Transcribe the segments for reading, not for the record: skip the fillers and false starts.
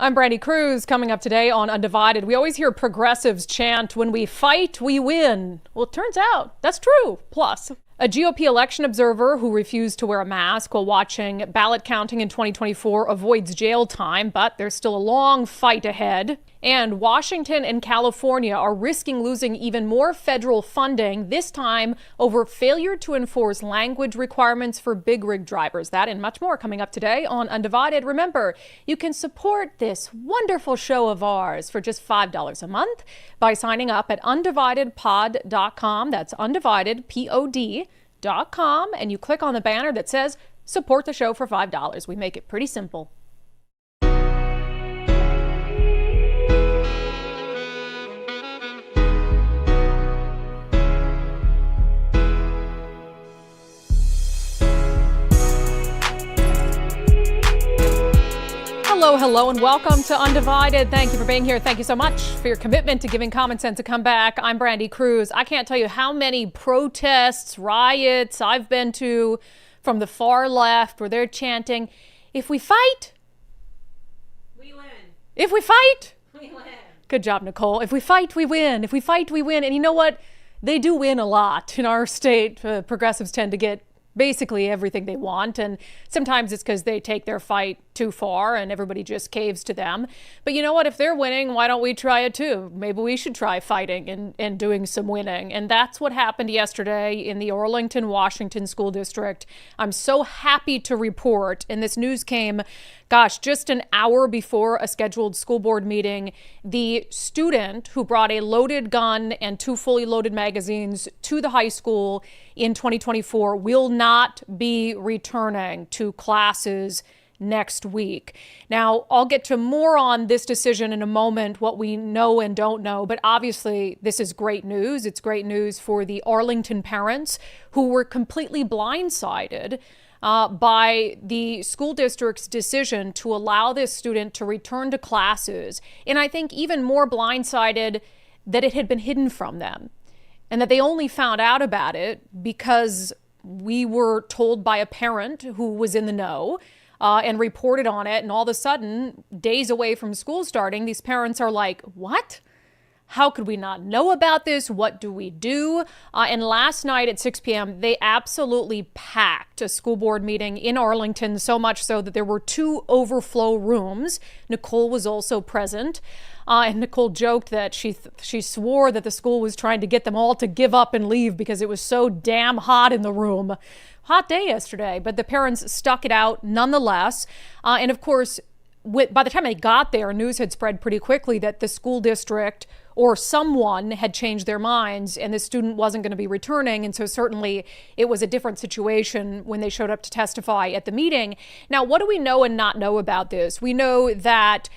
I'm Brandi Kruse. Coming up today on Undivided, we always hear progressives chant, "When we fight, we win." Well, it turns out that's true. Plus, a GOP election observer who refused to wear a mask while watching ballot counting in 2024 avoids jail time, but there's still a long fight ahead. And Washington and California are risking losing even more federal funding, this time over failure to enforce language requirements for big rig drivers. That and much more coming up today on Undivided. Remember, you can support this wonderful show of ours for just $5 a month by signing up at undividedpod.com. That's undividedpod.com. And you click on the banner that says support the show for $5. We make it pretty simple. Hello, and welcome to Undivided. Thank you for being here. Thank you so much for your commitment to giving common sense a comeback. I'm Brandi Kruse. I can't tell you how many protests, riots I've been to from the far left where they're chanting, "If we fight, we win. If we fight, we win." Good job, Nicole. If we fight, we win. If we fight, we win. And you know what? They do win a lot in our state. Progressives tend to get basically everything they want, and sometimes it's because they take their fight too far and everybody just caves to them. But you know what? If they're winning, why don't we try it too? Maybe we should try fighting and doing some winning. And that's what happened yesterday in the Arlington, Washington school district. I'm so happy to report, and this news came, just an hour before a scheduled school board meeting. The student who brought a loaded gun and 2 fully loaded magazines to the high school in 2024 will not be returning to classes next week. Now, I'll get to more on this decision in a moment, what we know and don't know, but obviously this is great news. It's great news for the Arlington parents who were completely blindsided by the school district's decision to allow this student to return to classes. And I think even more blindsided that it had been hidden from them and that they only found out about it because we were told by a parent who was in the know and reported on it. And all of a sudden, days away from school starting, these parents are like, what? How could we not know about this? What do we do? And last night at 6 p.m., they absolutely packed a school board meeting in Arlington, so much so that there were 2 overflow rooms. Nicole was also present. And Nicole joked that she swore that the school was trying to get them all to give up and leave because it was so damn hot in the room. Hot day yesterday, but the parents stuck it out nonetheless. And of course, by the time they got there, news had spread pretty quickly that the school district or someone had changed their minds and the student wasn't going to be returning. And so certainly it was a different situation when they showed up to testify at the meeting. Now, what do we know and not know about this? We know that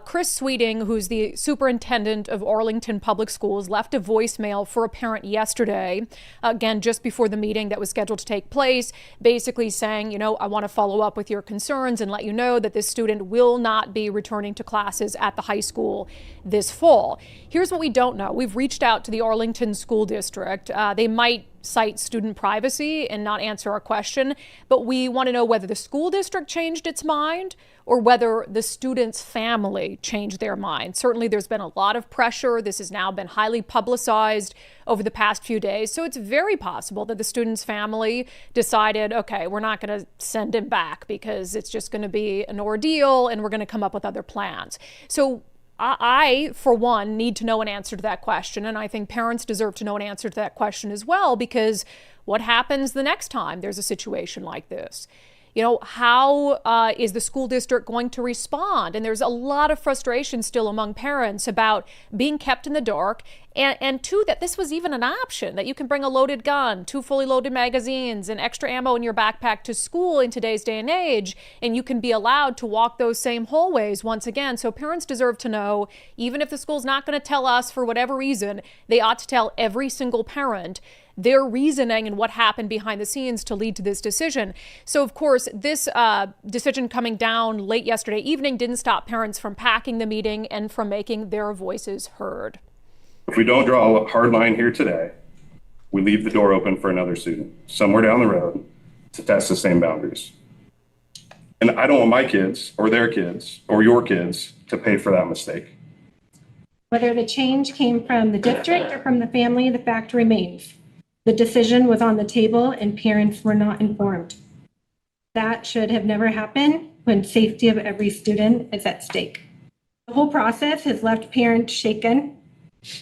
Kruse, who's the superintendent of Arlington Public Schools, left a voicemail for a parent yesterday, again, just before the meeting that was scheduled to take place, basically saying, I want to follow up with your concerns and let you know that this student will not be returning to classes at the high school this fall. Here's what we don't know. We've reached out to the Arlington School District. They might cite student privacy and not answer our question, but we want to know whether the school district changed its mind or whether the student's family changed their mind. Certainly there's been a lot of pressure. This has now been highly publicized over the past few days. So it's very possible that the student's family decided, okay, we're not going to send him back because it's just going to be an ordeal and we're going to come up with other plans. So I, for one, need to know an answer to that question. And I think parents deserve to know an answer to that question as well, because what happens the next time there's a situation like this? How is the school district going to respond? And there's a lot of frustration still among parents about being kept in the dark. And two, that this was even an option, that you can bring a loaded gun, 2 fully loaded magazines, and extra ammo in your backpack to school in today's day and age, and you can be allowed to walk those same hallways once again. So parents deserve to know, even if the school's not going to tell us for whatever reason, they ought to tell every single parent their reasoning and what happened behind the scenes to lead to this decision. So, of course, this decision coming down late yesterday evening didn't stop parents from packing the meeting and from making their voices heard. If we don't draw a hard line here today, we leave the door open for another student somewhere down the road to test the same boundaries. And I don't want my kids or their kids or your kids to pay for that mistake. Whether the change came from the district or from the family, the fact remains. The decision was on the table and parents were not informed. That should have never happened when safety of every student is at stake. The whole process has left parents shaken.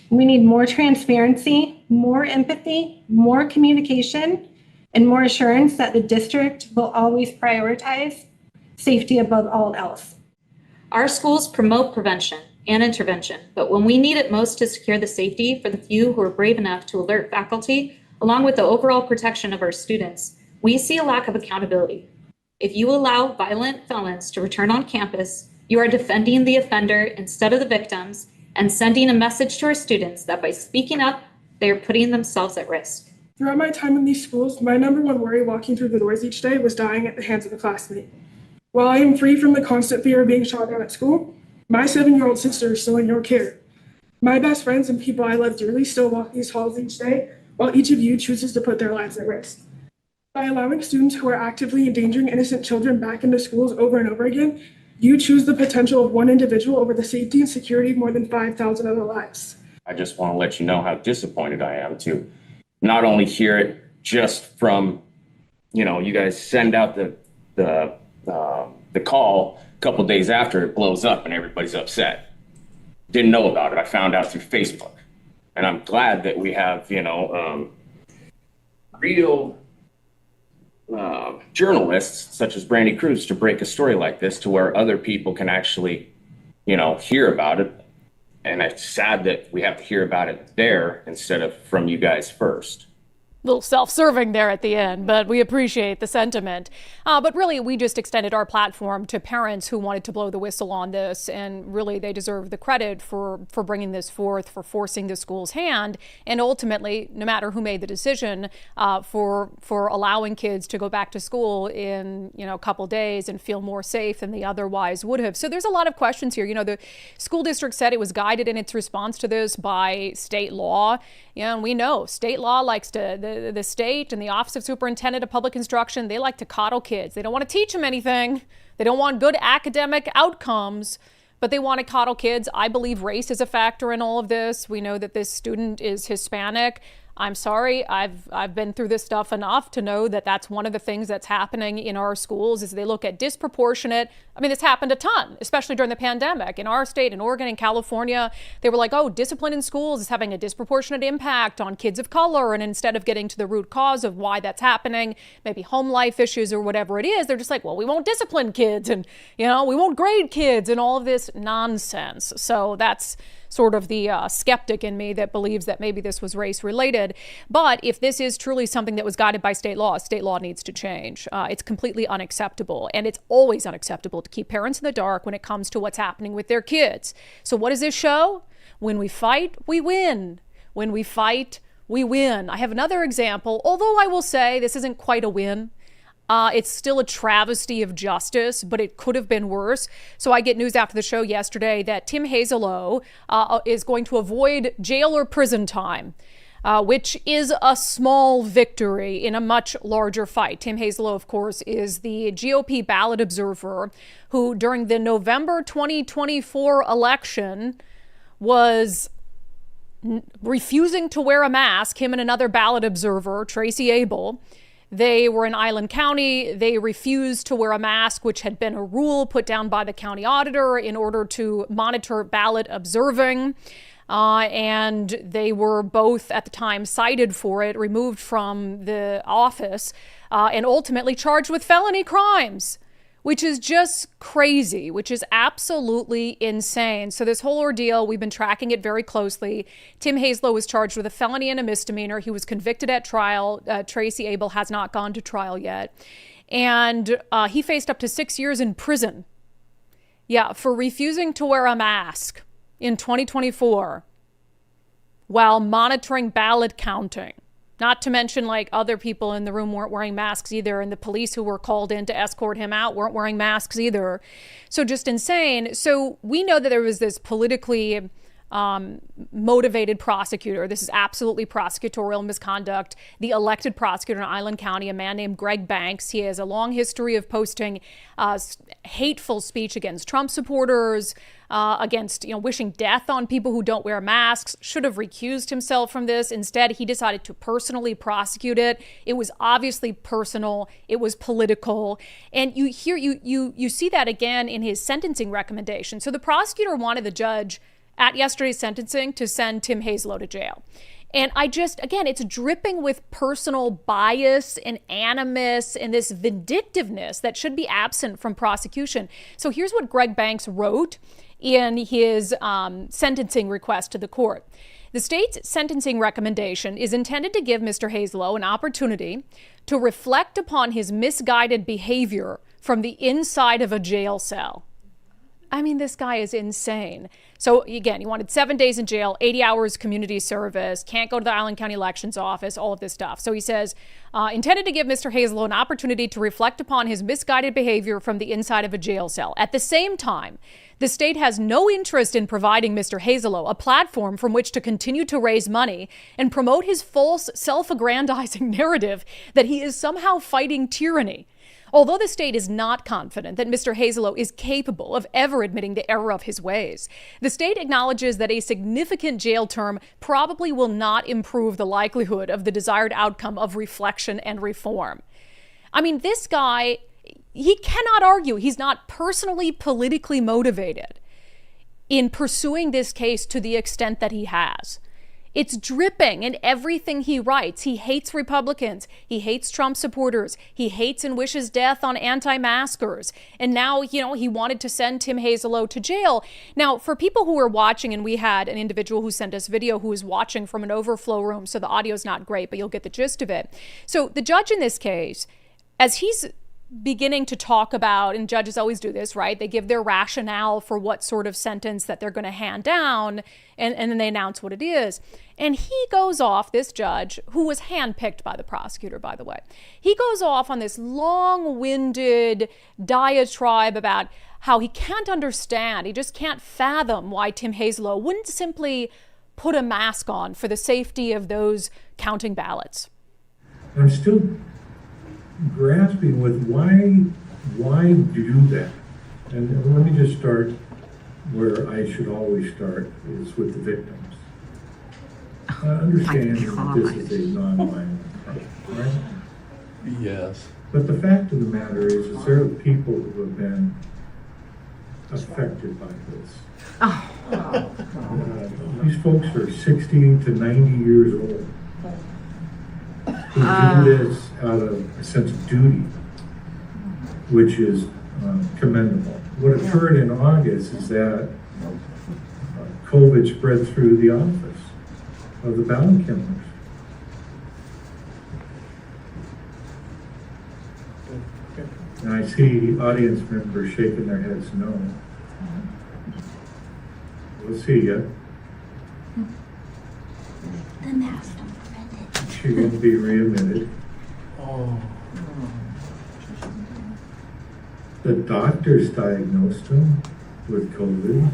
We need more transparency, more empathy, more communication, and more assurance that the district will always prioritize safety above all else. Our schools promote prevention and intervention, but when we need it most to secure the safety for the few who are brave enough to alert faculty, along with the overall protection of our students, we see a lack of accountability. If you allow violent felons to return on campus, you are defending the offender instead of the victims and sending a message to our students that by speaking up, they are putting themselves at risk. Throughout my time in these schools, my number one worry walking through the doors each day was dying at the hands of a classmate. While I am free from the constant fear of being shot down at school, my 7-year-old sister is still in your care. My best friends and people I love dearly still walk these halls each day, while each of you chooses to put their lives at risk. By allowing students who are actively endangering innocent children back into schools over and over again, you choose the potential of one individual over the safety and security of more than 5,000 other lives. I just want to let you know how disappointed I am to not only hear it just from, you guys send out the call a couple days after it blows up and everybody's upset. Didn't know about it. I found out through Facebook. And I'm glad that we have, real journalists such as Brandi Kruse to break a story like this to where other people can actually, hear about it. And it's sad that we have to hear about it there instead of from you guys first. A little self-serving there at the end, but we appreciate the sentiment. But really, we just extended our platform to parents who wanted to blow the whistle on this, and really they deserve the credit for bringing this forth, for forcing the school's hand, and ultimately, no matter who made the decision, for allowing kids to go back to school in a couple days and feel more safe than they otherwise would have. So there's a lot of questions here. The school district said it was guided in its response to this by state law. And we know state law likes to, the state and the Office of Superintendent of Public Instruction, they like to coddle kids. They don't want to teach them anything. They don't want good academic outcomes, but they want to coddle kids. I believe race is a factor in all of this. We know that this student is Hispanic. I'm sorry, I've been through this stuff enough to know that that's one of the things that's happening in our schools is they look at disproportionate. This happened a ton, especially during the pandemic. In our state, in Oregon and California, they were like, oh, discipline in schools is having a disproportionate impact on kids of color. And instead of getting to the root cause of why that's happening, maybe home life issues or whatever it is, they're just like, well, we won't discipline kids and, we won't grade kids and all of this nonsense. So that's sort of the skeptic in me that believes that maybe this was race related. But if this is truly something that was guided by state law needs to change. It's completely unacceptable. And it's always unacceptable to keep parents in the dark when it comes to what's happening with their kids. So what does this show? When we fight, we win. When we fight, we win. I have another example, although I will say this isn't quite a win. It's still a travesty of justice, but it could have been worse. So I get news after the show yesterday that Tim Hazelow is going to avoid jail or prison time, which is a small victory in a much larger fight. Tim Hazelow, of course, is the GOP ballot observer who, during the November 2024 election, was refusing to wear a mask, him and another ballot observer, Tracy Abel. They were in Island County. They refused to wear a mask, which had been a rule put down by the county auditor in order to monitor ballot observing. And they were both at the time cited for it, removed from the office, and ultimately charged with felony crimes, which is just crazy, which is absolutely insane. So this whole ordeal, we've been tracking it very closely. Tim Hazelow was charged with a felony and a misdemeanor. He was convicted at trial. Tracy Abel has not gone to trial yet. And he faced up to 6 years in prison. Yeah, for refusing to wear a mask in 2024 while monitoring ballot counting. Not to mention, other people in the room weren't wearing masks either, and the police who were called in to escort him out weren't wearing masks either. So just insane. So we know that there was this politically motivated prosecutor. This is absolutely prosecutorial misconduct. The elected prosecutor in Island County, a man named Greg Banks, he has a long history of posting hateful speech against Trump supporters, against, wishing death on people who don't wear masks. Should have recused himself from this. Instead, he decided to personally prosecute it. It was obviously personal. It was political. And you see that again in his sentencing recommendation. So the prosecutor wanted the judge at yesterday's sentencing to send Tim Hazelow to jail. And again, it's dripping with personal bias and animus and this vindictiveness that should be absent from prosecution. So here's what Greg Banks wrote in his sentencing request to the court. The state's sentencing recommendation is intended to give Mr. Hazelow an opportunity to reflect upon his misguided behavior from the inside of a jail cell. I mean, this guy is insane. So again, he wanted 7 days in jail, 80 hours community service, can't go to the Island County Elections Office, all of this stuff. So he says, intended to give Mr. Hazelow an opportunity to reflect upon his misguided behavior from the inside of a jail cell. At the same time, the state has no interest in providing Mr. Hazelow a platform from which to continue to raise money and promote his false self-aggrandizing narrative that he is somehow fighting tyranny. Although the state is not confident that Mr. Hazelow is capable of ever admitting the error of his ways, the state acknowledges that a significant jail term probably will not improve the likelihood of the desired outcome of reflection and reform. I mean, this guy, he cannot argue he's not personally politically motivated in pursuing this case to the extent that he has. It's dripping in everything he writes. He hates Republicans. He hates Trump supporters. He hates and wishes death on anti-maskers. And now, he wanted to send Tim Hazelow to jail. Now, for people who are watching, and we had an individual who sent us video who is watching from an overflow room, so the audio's not great, but you'll get the gist of it. So the judge in this case, as he's beginning to talk about, and judges always do this, right? They give their rationale for what sort of sentence that they're going to hand down, and then they announce what it is. And he goes off, this judge, who was handpicked by the prosecutor, by the way, he goes off on this long-winded diatribe about how he can't understand, he just can't fathom why Tim Hazelow wouldn't simply put a mask on for the safety of those counting ballots. I'm still grasping with why do that? And let me just start where I should always start, is with the victims. I understand that this is a non-violent crime, right? Yes. But the fact of the matter is there are people who have been affected by this. These folks are 60 to 90 years old who do this out of a sense of duty, which is commendable. What occurred in August is that COVID spread through the office of the ballot counters. And I see audience members shaking their heads no. We'll see ya. The mask don't prevent it. She won't be readmitted. Oh. The doctors diagnosed him with COVID.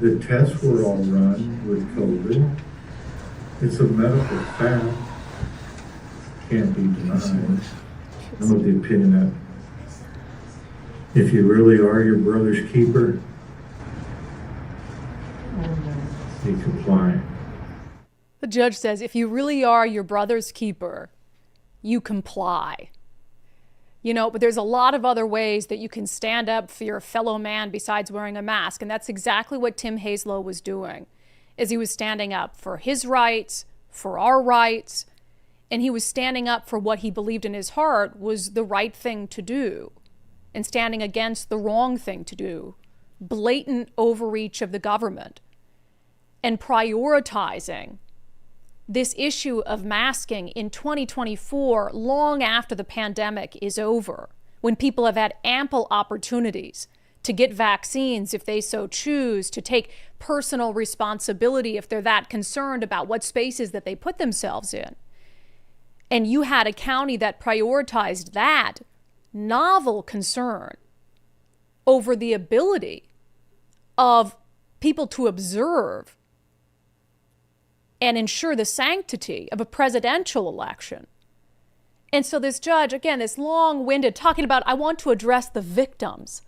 The tests were all run with COVID. It's a medical fact. Can't be denied. I'm of the opinion that if you really are your brother's keeper, you comply. The judge says, if you really are your brother's keeper, you comply. But there's a lot of other ways that you can stand up for your fellow man besides wearing a mask. And that's exactly what Tim Hazelow was doing, is he was standing up for his rights, for our rights, and he was standing up for what he believed in his heart was the right thing to do and standing against the wrong thing to do, blatant overreach of the government, and prioritizing this issue of masking in 2024, long after the pandemic is over, when people have had ample opportunities to get vaccines if they so choose, to take personal responsibility if they're that concerned about what spaces that they put themselves in. And you had a county that prioritized that novel concern over the ability of people to observe and ensure the sanctity of a presidential election. And so this judge, again, this long-winded, talking about, I want to address the victims.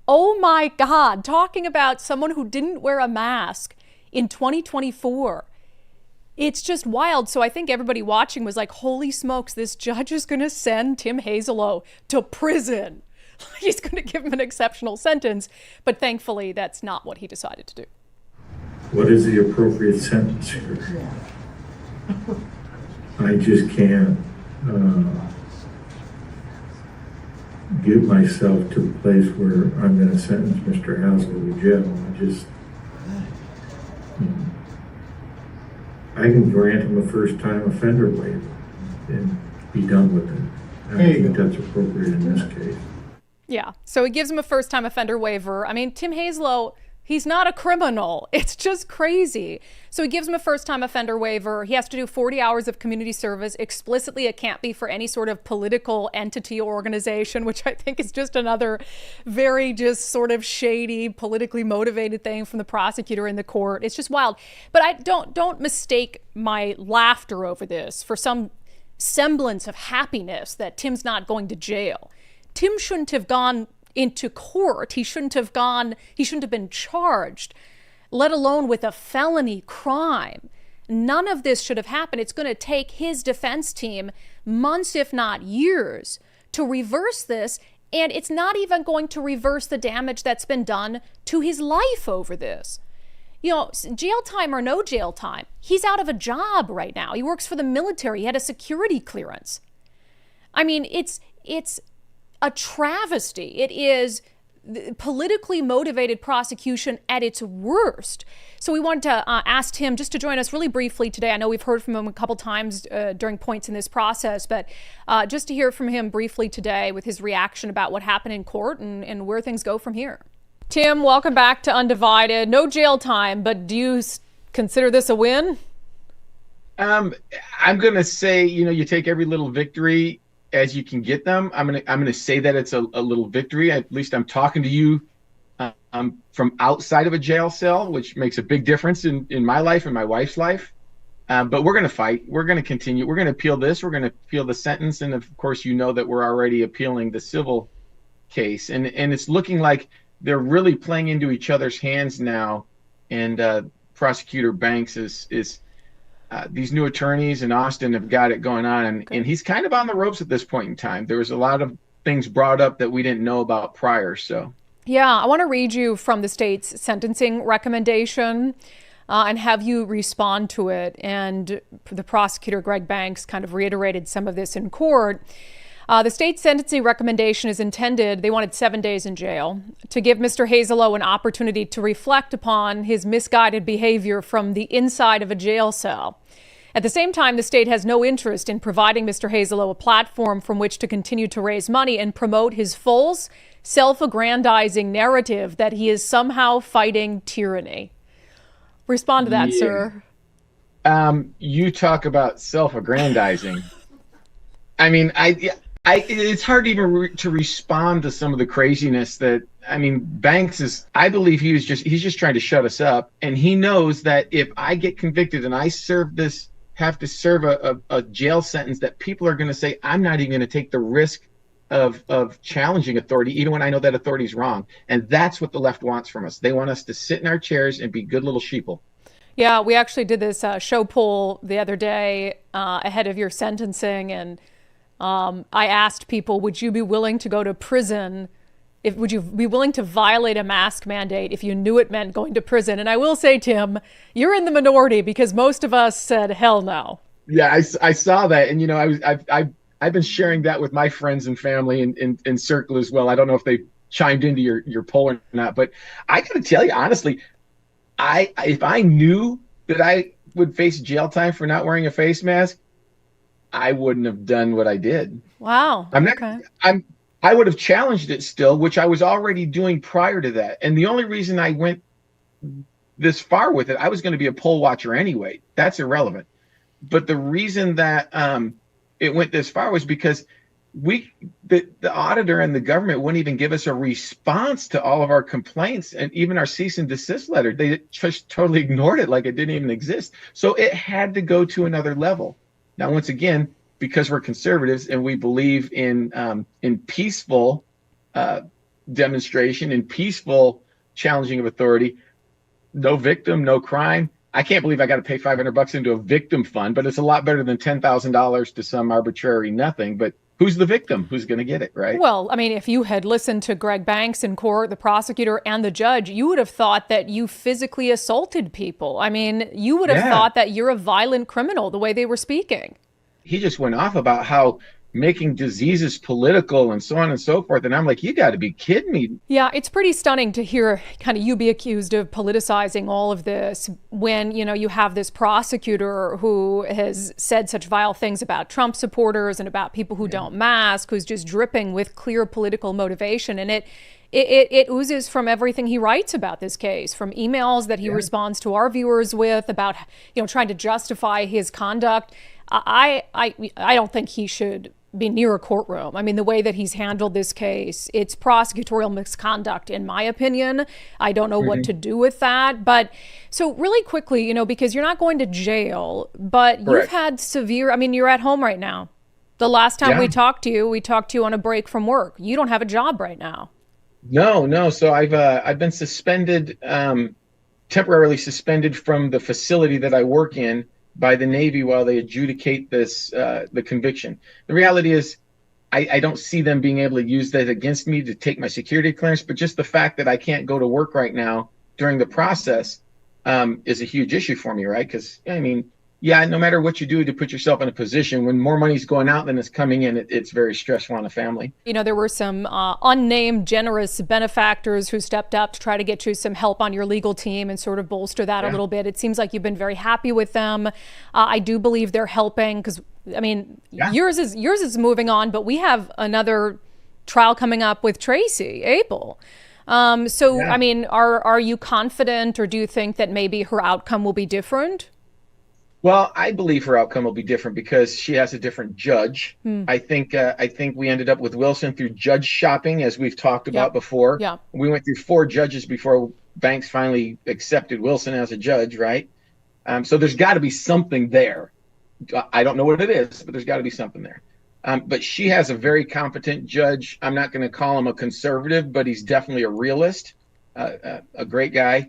Oh my God, talking about someone who didn't wear a mask in 2024. It's just wild. So I think everybody watching was like, holy smokes, this judge is going to send Tim Hazelow to prison. He's going to give him an exceptional sentence. But thankfully, that's not what he decided to do. What is the appropriate sentence here? I just can't get myself to a place where I'm going to sentence Mr. Hazel to jail. I just, I can grant him a first-time offender waiver and be done with it. And I think that's appropriate in this case. Yeah, so he gives him a first-time offender waiver. I mean, Tim Hazelow, he's not a criminal. It's just crazy. So he gives him a first-time offender waiver. He has to do 40 hours of community service. Explicitly, it can't be for any sort of political entity or organization, which I think is just another very just sort of shady, politically motivated thing from the prosecutor in the court. It's just wild. But I don't mistake my laughter over this for some semblance of happiness that Tim's not going to jail. Tim shouldn't have gone into court. He shouldn't have been charged, let alone with a felony crime. None of this should have happened. It's going to take his defense team months, if not years, to reverse this. And it's not even going to reverse the damage that's been done to his life over this. You know, jail time or no jail time, he's out of a job right now. He works for the military. He had a security clearance. I mean, it's a travesty. It is politically motivated prosecution at its worst. So we wanted to ask him just to join us really briefly today. I know we've heard from him a couple times during points in this process, but just to hear from him briefly today with his reaction about what happened in court and where things go from here. Tim, welcome back to Undivided. No jail time, but do you consider this a win? I'm going to say, you take every little victory as you can get them. I'm gonna say that it's a little victory. At least I'm talking to you from outside of a jail cell, which makes a big difference in my life and my wife's life. But we're gonna fight. We're gonna continue. We're gonna appeal this. We're gonna appeal the sentence, and of course, that we're already appealing the civil case. And it's looking like they're really playing into each other's hands now. And Prosecutor Banks is these new attorneys in Austin have got it going on, and he's kind of on the ropes at this point in time. There was a lot of things brought up that we didn't know about prior. So, yeah, I want to read you from the state's sentencing recommendation and have you respond to it. And the prosecutor, Greg Banks, kind of reiterated some of this in court. The state's sentencing recommendation is intended, they wanted 7 days in jail, to give Mr. Hazelow an opportunity to reflect upon his misguided behavior from the inside of a jail cell. At the same time, the state has no interest in providing Mr. Hazelow a platform from which to continue to raise money and promote his false, self-aggrandizing narrative that he is somehow fighting tyranny. Respond to that, sir. You talk about self-aggrandizing. I mean, it's hard even to respond to some of the craziness that, Banks I believe he's just trying to shut us up. And he knows that if I get convicted and I have to serve a jail sentence, that people are going to say, I'm not even going to take the risk of challenging authority, even when I know that authority is wrong. And that's what the left wants from us. They want us to sit in our chairs and be good little sheeple. Yeah, we actually did this show poll the other day ahead of your sentencing, and I asked people, would you be willing to go to prison? Would you be willing to violate a mask mandate if you knew it meant going to prison? And I will say, Tim, you're in the minority because most of us said, hell no. Yeah, I saw that. And, I've been sharing that with my friends and family in circle as well. I don't know if they chimed into your poll or not, but I got to tell you, honestly, if I knew that I would face jail time for not wearing a face mask, I wouldn't have done what I did. Wow. I would have challenged it still, which I was already doing prior to that. And the only reason I went this far with it, I was going to be a poll watcher anyway. That's irrelevant. But the reason that it went this far was because the auditor and the government wouldn't even give us a response to all of our complaints and even our cease and desist letter. They just totally ignored it like it didn't even exist. So it had to go to another level. Now, once again, because we're conservatives and we believe in peaceful demonstration and peaceful challenging of authority, no victim, no crime. I can't believe I got to pay $500 into a victim fund, but it's a lot better than $10,000 to some arbitrary nothing. But who's the victim? Who's going to get it, right? Well, I mean, if you had listened to Greg Banks in court, the prosecutor and the judge, you would have thought that you physically assaulted people. I mean, you would have thought that you're a violent criminal the way they were speaking. He just went off about how making diseases political and so on and so forth. And I'm like, you got to be kidding me. Yeah, it's pretty stunning to hear kind of you be accused of politicizing all of this when, you know, you have this prosecutor who has said such vile things about Trump supporters and about people who don't mask, who's just dripping with clear political motivation. And it oozes from everything he writes about this case, from emails that he responds to our viewers with about, you know, trying to justify his conduct. I don't think he should be near a courtroom. I mean, the way that he's handled this case, it's prosecutorial misconduct, in my opinion. I don't know what to do with that. But so really quickly, you know, because you're not going to jail, but you've had severe, I mean, you're at home right now. The last time we talked to you on a break from work. You don't have a job right now. No. So I've been suspended, temporarily suspended from the facility that I work in by the Navy while they adjudicate this, the conviction. The reality is I don't see them being able to use that against me to take my security clearance, but just the fact that I can't go to work right now during the process is a huge issue for me, right? Because, I mean, no matter what you do to put yourself in a position, when more money's going out than is coming in, it's very stressful on a family. You know, there were some unnamed generous benefactors who stepped up to try to get you some help on your legal team and sort of bolster that a little bit. It seems like you've been very happy with them. I do believe they're helping because, I mean, yours is moving on, but we have another trial coming up with Tracy Apel. I mean, are you confident, or do you think that maybe her outcome will be different? Well, I believe her outcome will be different because she has a different judge. I think we ended up with Wilson through judge shopping, as we've talked about before. Yeah. We went through 4 judges before Banks finally accepted Wilson as a judge, right? So there's got to be something there. I don't know what it is, but there's got to be something there. But she has a very competent judge. I'm not going to call him a conservative, but he's definitely a realist, a great guy.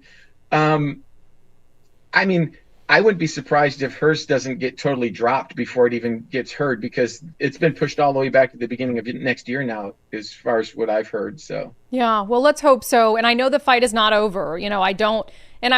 I mean, I wouldn't be surprised if hers doesn't get totally dropped before it even gets heard, because it's been pushed all the way back to the beginning of next year now, as far as what I've heard. So yeah, well, let's hope so. And I know the fight is not over. You know, I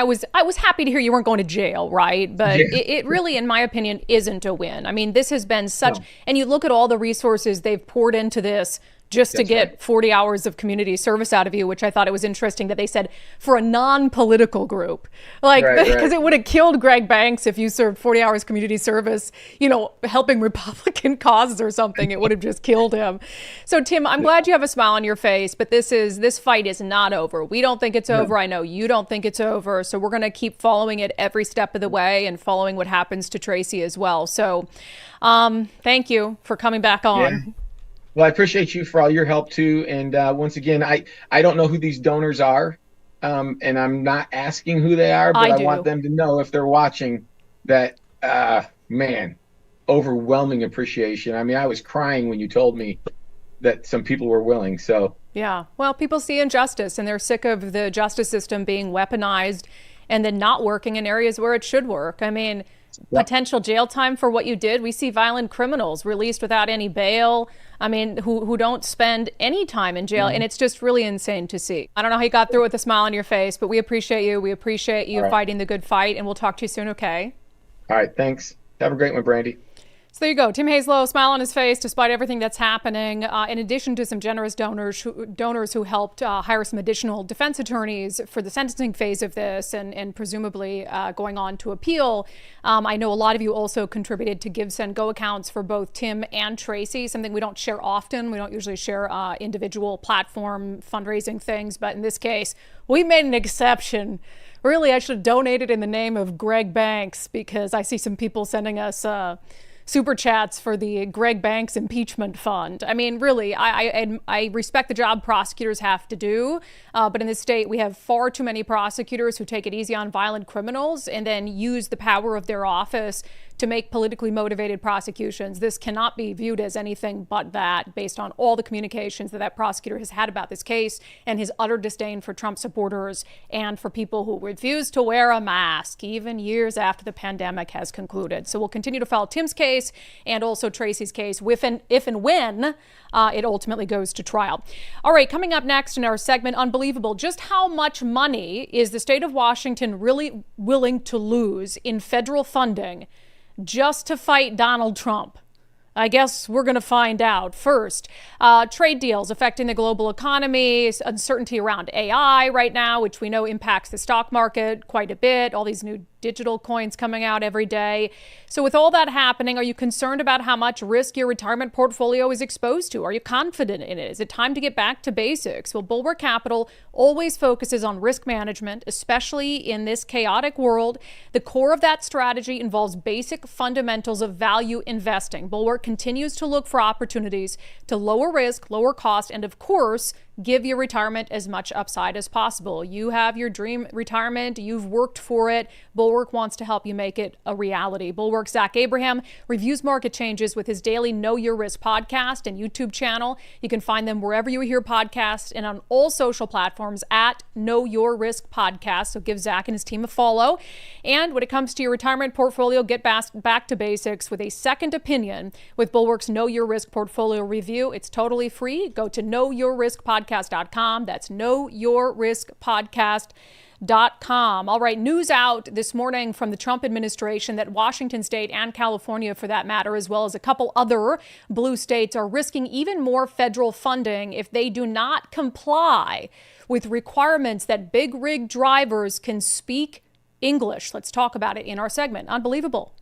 was happy to hear you weren't going to jail, right? But it really, in my opinion, isn't a win. I mean, this has been such, and you look at all the resources they've poured into this just to get 40 hours of community service out of you, which I thought it was interesting that they said for a non-political group, like, because it would have killed Greg Banks if you served 40 hours community service, you know, helping Republican causes or something. It would have just killed him. So Tim, I'm glad you have a smile on your face, but this fight is not over. We don't think it's over. I know you don't think it's over. So we're going to keep following it every step of the way and following what happens to Tracy as well. So thank you for coming back on. Yeah. Well, I appreciate you for all your help too. And once again, I don't know who these donors are, and I'm not asking who they are, but I want them to know, if they're watching, that, man, overwhelming appreciation. I mean, I was crying when you told me that some people were willing. So yeah, well, people see injustice and they're sick of the justice system being weaponized and then not working in areas where it should work. I mean, potential jail time for what you did. We see violent criminals released without any bail. I mean, who don't spend any time in jail. And it's just really insane to see. I don't know how you got through it with a smile on your face, but we appreciate you. We appreciate you fighting the good fight, and we'll talk to you soon, okay? All right, thanks. Have a great one, Brandi. So there you go. Tim Hazlow, smile on his face despite everything that's happening. In addition to some generous donors who helped hire some additional defense attorneys for the sentencing phase of this and presumably going on to appeal. I know a lot of you also contributed to Give, Send, Go accounts for both Tim and Tracy, something we don't share often. We don't usually share individual platform fundraising things, but in this case, we made an exception. Really, I should have donated in the name of Greg Banks, because I see some people sending us super chats for the Greg Banks impeachment fund. I mean, really, I respect the job prosecutors have to do, but in this state, we have far too many prosecutors who take it easy on violent criminals and then use the power of their office to make politically motivated prosecutions. This cannot be viewed as anything but that, based on all the communications that prosecutor has had about this case and his utter disdain for Trump supporters and for people who refuse to wear a mask, even years after the pandemic has concluded. So we'll continue to follow Tim's case and also Tracy's case if and when it ultimately goes to trial. All right, coming up next in our segment, Unbelievable, just how much money is the state of Washington really willing to lose in federal funding just to fight Donald Trump? I guess we're going to find out. First, trade deals affecting the global economy, uncertainty around AI right now, which we know impacts the stock market quite a bit, all these new digital coins coming out every day. So with all that happening, are you concerned about how much risk your retirement portfolio is exposed to? Are you confident in it? Is it time to get back to basics? Well, Bulwark Capital always focuses on risk management, especially in this chaotic world. The core of that strategy involves basic fundamentals of value investing. Bulwark continues to look for opportunities to lower risk, lower cost, and of course, give your retirement as much upside as possible. You have your dream retirement. You've worked for it. Bulwark wants to help you make it a reality. Bulwark's Zach Abraham reviews market changes with his daily Know Your Risk podcast and YouTube channel. You can find them wherever you hear podcasts and on all social platforms at Know Your Risk Podcast. So give Zach and his team a follow. And when it comes to your retirement portfolio, get back to basics with a second opinion with Bulwark's Know Your Risk portfolio review. It's totally free. Go to knowyourriskpodcast.com. That's knowyourriskpodcast.com. All right, news out this morning from the Trump administration that Washington State and California, for that matter, as well as a couple other blue states, are risking even more federal funding if they do not comply with requirements that big rig drivers can speak English. Let's talk about it in our segment, Unbelievable.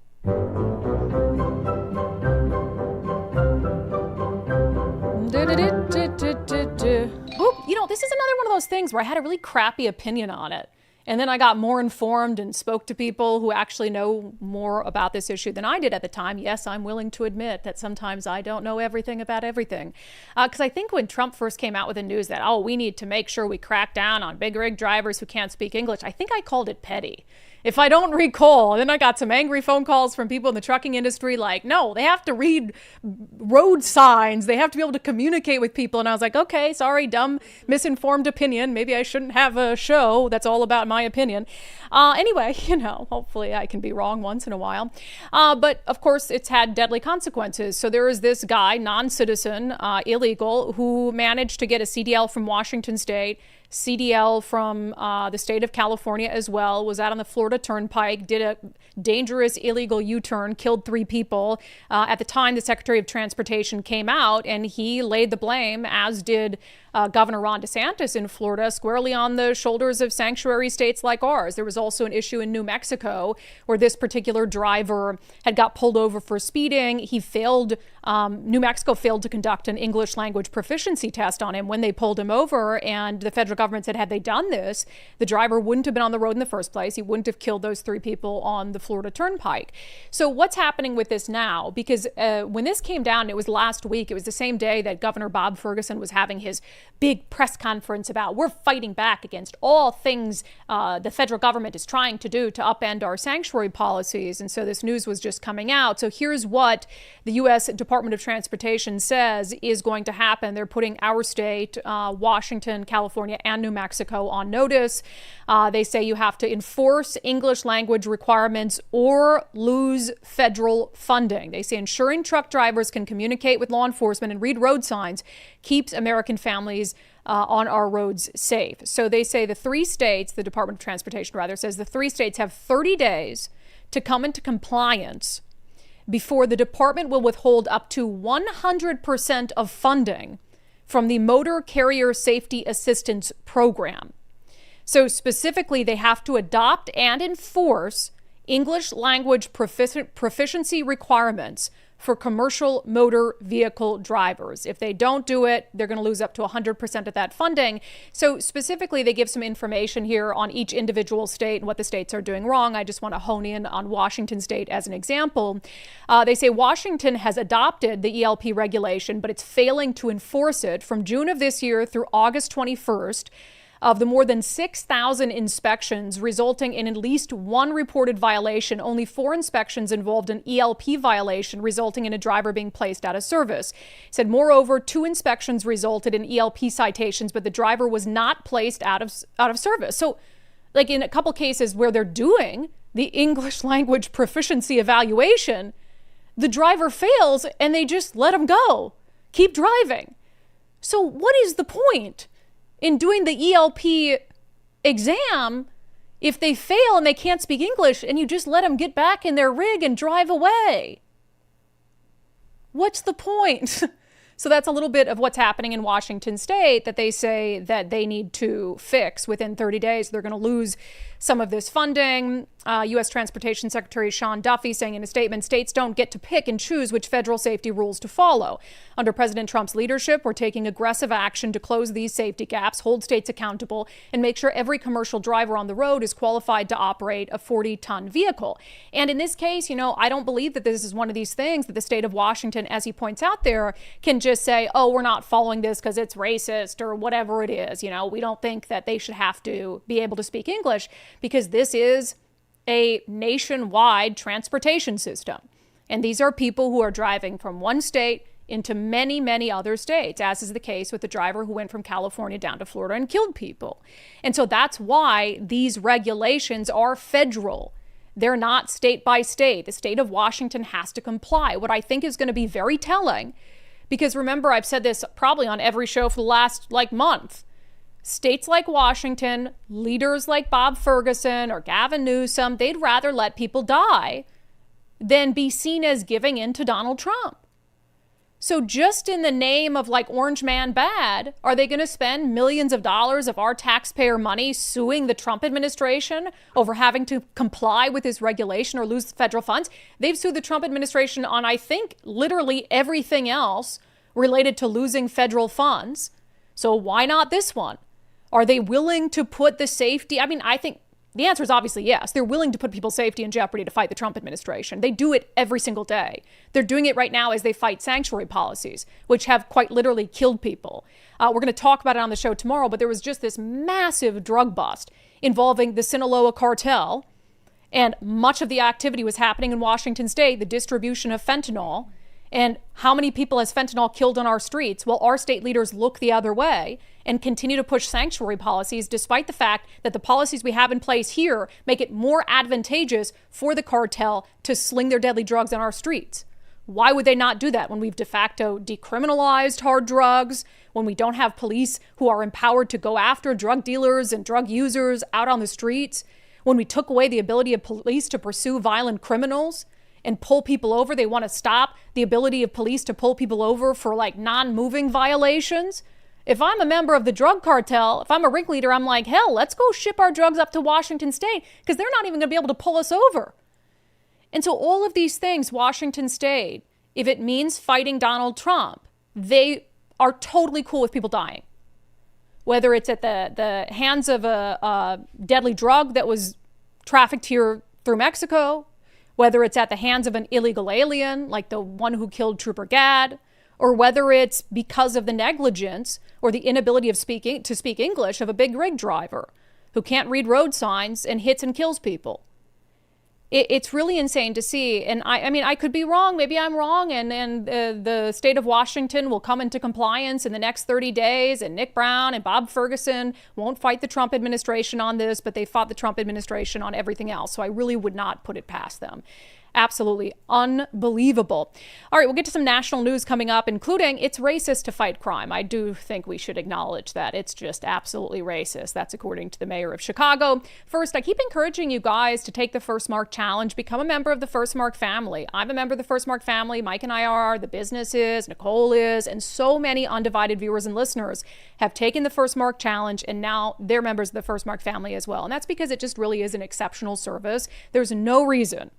You know, this is another one of those things where I had a really crappy opinion on it. And then I got more informed and spoke to people who actually know more about this issue than I did at the time. Yes, I'm willing to admit that sometimes I don't know everything about everything. Because I think when Trump first came out with the news that, we need to make sure we crack down on big rig drivers who can't speak English, I think I called it petty, if I don't recall. And then I got some angry phone calls from people in the trucking industry like, no, they have to read road signs. They have to be able to communicate with people. And I was like, okay, sorry, dumb, misinformed opinion. Maybe I shouldn't have a show that's all about my opinion. Anyway, hopefully I can be wrong once in a while. But of course, it's had deadly consequences. So there is this guy, non-citizen, illegal, who managed to get a CDL from Washington State, CDL from the state of California as well, was out on the Florida Turnpike, did a dangerous illegal U-turn, killed 3 people. At the time, the Secretary of Transportation came out and he laid the blame, as did Governor Ron DeSantis in Florida, squarely on the shoulders of sanctuary states like ours. There was also an issue in New Mexico where this particular driver had got pulled over for speeding. He failed, New Mexico failed to conduct an English language proficiency test on him when they pulled him over, and the federal government said had they done this, the driver wouldn't have been on the road in the first place. He wouldn't have killed those 3 people on the Florida Turnpike. So what's happening with this now? Because when this came down, it was last week, it was the same day that Governor Bob Ferguson was having his big press conference about we're fighting back against all things the federal government is trying to do to upend our sanctuary policies. And so this news was just coming out. So here's what the U.S. Department of Transportation says is going to happen. They're putting our state, Washington, California, and New Mexico on notice. They say you have to enforce English language requirements or lose federal funding. They say ensuring truck drivers can communicate with law enforcement and read road signs keeps American families on our roads safe. So they say the 3 states, the Department of Transportation rather, says the 3 states have 30 days to come into compliance before the department will withhold up to 100% of funding from the Motor Carrier Safety Assistance Program. So specifically, they have to adopt and enforce English language proficiency requirements for commercial motor vehicle drivers. If they don't do it, they're going to lose up to 100% of that funding. So specifically, they give some information here on each individual state and what the states are doing wrong. I just want to hone in on Washington state as an example. They say Washington has adopted the ELP regulation, but it's failing to enforce it. From June of this year through August 21st, of the more than 6,000 inspections resulting in at least one reported violation, only 4 inspections involved an ELP violation, resulting in a driver being placed out of service. He said, moreover, 2 inspections resulted in ELP citations, but the driver was not placed out of service. So, like in a couple cases where they're doing the English language proficiency evaluation, the driver fails and they just let him go. Keep driving. So what is the point in doing the ELP exam if they fail and they can't speak English and you just let them get back in their rig and drive away? What's the point? So that's a little bit of what's happening in Washington state that they say that they need to fix within 30 days. They're going to lose some of this funding. U.S. Transportation Secretary Sean Duffy saying in a statement, states don't get to pick and choose which federal safety rules to follow. Under President Trump's leadership, we're taking aggressive action to close these safety gaps, hold states accountable, and make sure every commercial driver on the road is qualified to operate a 40-ton vehicle. And in this case, I don't believe that this is one of these things that the state of Washington, as he points out there, can just say, oh, we're not following this because it's racist or whatever it is. We don't think that they should have to be able to speak English, because this is a nationwide transportation system. And these are people who are driving from one state into many, many other states, as is the case with the driver who went from California down to Florida and killed people. And so that's why these regulations are federal. They're not state by state. The state of Washington has to comply. What I think is going to be very telling, because remember, I've said this probably on every show for the last month. States like Washington, leaders like Bob Ferguson or Gavin Newsom, they'd rather let people die than be seen as giving in to Donald Trump. So just in the name of Orange Man bad, are they going to spend millions of dollars of our taxpayer money suing the Trump administration over having to comply with his regulation or lose federal funds? They've sued the Trump administration on, I think, literally everything else related to losing federal funds. So why not this one? Are they willing to put the safety? I think the answer is obviously yes. They're willing to put people's safety in jeopardy to fight the Trump administration. They do it every single day. They're doing it right now as they fight sanctuary policies, which have quite literally killed people. We're going to talk about it on the show tomorrow, but there was just this massive drug bust involving the Sinaloa cartel, and much of the activity was happening in Washington state, the distribution of fentanyl. And how many people has fentanyl killed on our streets? Well, our state leaders look the other way and continue to push sanctuary policies, despite the fact that the policies we have in place here make it more advantageous for the cartel to sling their deadly drugs on our streets. Why would they not do that when we've de facto decriminalized hard drugs, when we don't have police who are empowered to go after drug dealers and drug users out on the streets, when we took away the ability of police to pursue violent criminals and pull people over? They want to stop the ability of police to pull people over for non-moving violations. If I'm a member of the drug cartel, if I'm a ringleader, I'm like, hell, let's go ship our drugs up to Washington state, because they're not even going to be able to pull us over. And so all of these things, Washington state, if it means fighting Donald Trump, they are totally cool with people dying. Whether it's at the hands of a deadly drug that was trafficked here through Mexico, whether it's at the hands of an illegal alien, like the one who killed Trooper Gadd, or whether it's because of the negligence or the inability of to speak English of a big rig driver who can't read road signs and hits and kills people. It's really insane to see. And I could be wrong. Maybe I'm wrong. And the state of Washington will come into compliance in the next 30 days. And Nick Brown and Bob Ferguson won't fight the Trump administration on this, but they fought the Trump administration on everything else. So I really would not put it past them. Absolutely unbelievable. All right, we'll get to some national news coming up, including it's racist to fight crime. I do think we should acknowledge that. It's just absolutely racist. That's according to the mayor of Chicago. First, I keep encouraging you guys to take the First Mark Challenge, become a member of the First Mark family. I'm a member of the First Mark family. Mike and I are, the business is, Nicole is, and so many undivided viewers and listeners have taken the First Mark Challenge, and now they're members of the First Mark family as well. And that's because it just really is an exceptional service. There's no reason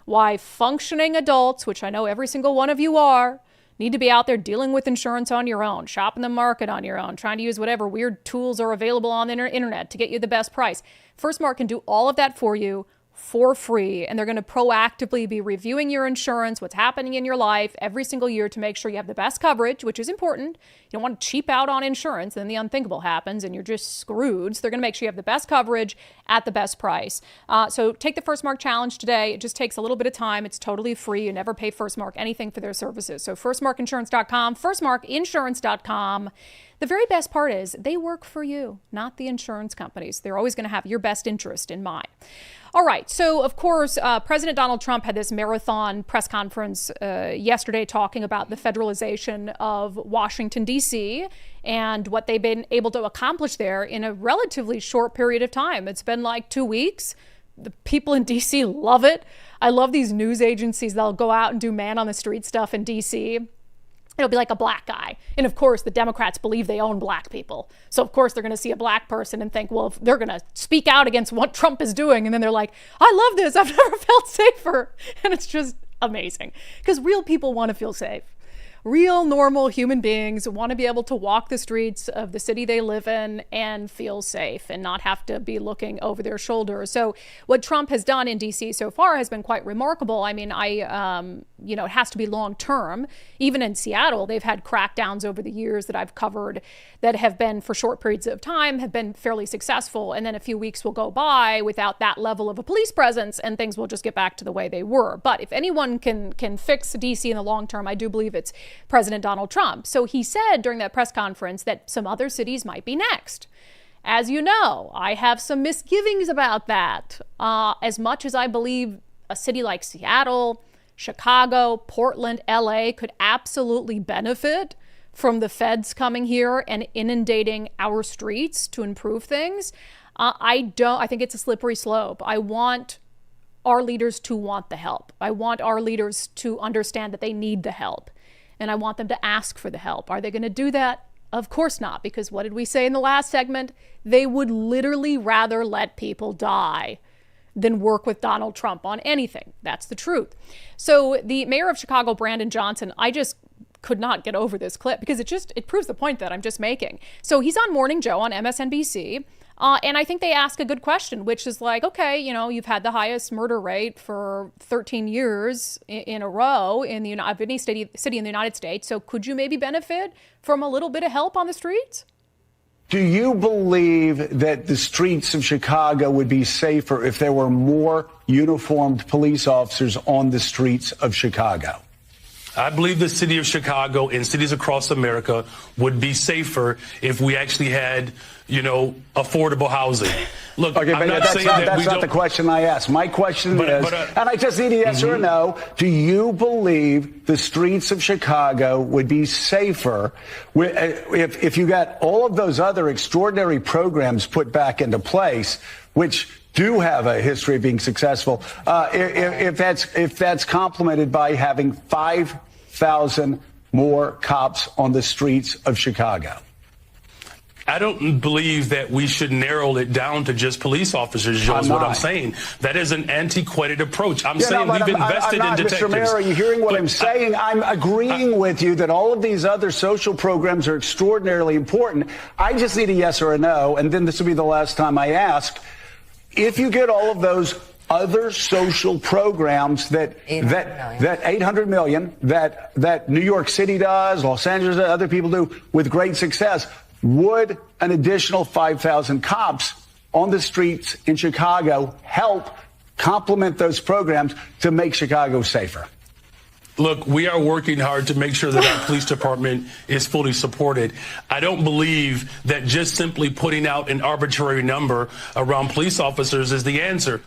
why functioning adults, which I know every single one of you are, need to be out there dealing with insurance on your own, shopping the market on your own, trying to use whatever weird tools are available on the internet to get you the best price. First Mark can do all of that for you for free, and they're going to proactively be reviewing your insurance, what's happening in your life every single year to make sure you have the best coverage, which is important. You don't want to cheap out on insurance, then the unthinkable happens and you're just screwed. So they're going to make sure you have the best coverage at the best price. So take the First Mark Challenge today. It just takes a little bit of time. It's totally free. You never pay First Mark anything for their services. So firstmarkinsurance.com, firstmarkinsurance.com. The very best part is they work for you, not the insurance companies. They're always going to have your best interest in mind. All right. So, of course, President Donald Trump had this marathon press conference yesterday talking about the federalization of Washington, D.C. and what they've been able to accomplish there in a relatively short period of time. It's been like 2 weeks. The people in D.C. love it. I love these news agencies. They'll go out and do man on the street stuff in D.C. It'll be like a black guy. And of course, the Democrats believe they own black people. So of course, they're going to see a black person and think, well, if they're going to speak out against what Trump is doing. And then they're like, I love this. I've never felt safer. And it's just amazing because real people want to feel safe. Real, normal human beings want to be able to walk the streets of the city they live in and feel safe and not have to be looking over their shoulder. So what Trump has done in D.C. so far has been quite remarkable. I mean, it has to be long term. Even in Seattle, they've had crackdowns over the years that I've covered that have been for short periods of time, have been fairly successful. And then a few weeks will go by without that level of a police presence and things will just get back to the way they were. But if anyone can fix D.C. in the long term, I do believe it's President Donald Trump. So he said during that press conference that some other cities might be next. As you know, I have some misgivings about that. As much as I believe a city like Seattle, Chicago, Portland, LA could absolutely benefit from the feds coming here and inundating our streets to improve things, I think it's a slippery slope. I want our leaders to want the help. I want our leaders to understand that they need the help. And I want them to ask for the help. Are they going to do that? Of course not, because what did we say in the last segment? They would literally rather let people die than work with Donald Trump on anything. That's the truth. So the mayor of Chicago, Brandon Johnson, I just could not get over this clip because it proves the point that I'm just making. So he's on Morning Joe on MSNBC. And I think they ask a good question, which is like, okay, you've had the highest murder rate for 13 years in a row of any city in the United States. So could you maybe benefit from a little bit of help on the streets? Do you believe that the streets of Chicago would be safer if there were more uniformed police officers on the streets of Chicago? I believe the city of Chicago and cities across America would be safer if we actually had, affordable housing. Look, okay, I'm not saying that that's not the question I asked. My question is, and I just need a yes or a no, do you believe the streets of Chicago would be safer if you got all of those other extraordinary programs put back into place, which do have a history of being successful, if that's complemented by having 5,000 more cops on the streets of Chicago? I don't believe that we should narrow it down to just police officers, Joe, is what I'm saying. That is an antiquated approach. I'm saying we've invested in detectives. Mr. Mayor, are you hearing what I'm saying? I'm agreeing with you that all of these other social programs are extraordinarily important. I just need a yes or a no, and then this will be the last time I ask. If you get all of those other social programs that 800 million that New York City does, Los Angeles, other people do with great success, would an additional 5,000 cops on the streets in Chicago help complement those programs to make Chicago safer? Look, we are working hard to make sure that our police department is fully supported. I don't believe that just simply putting out an arbitrary number around police officers is the answer.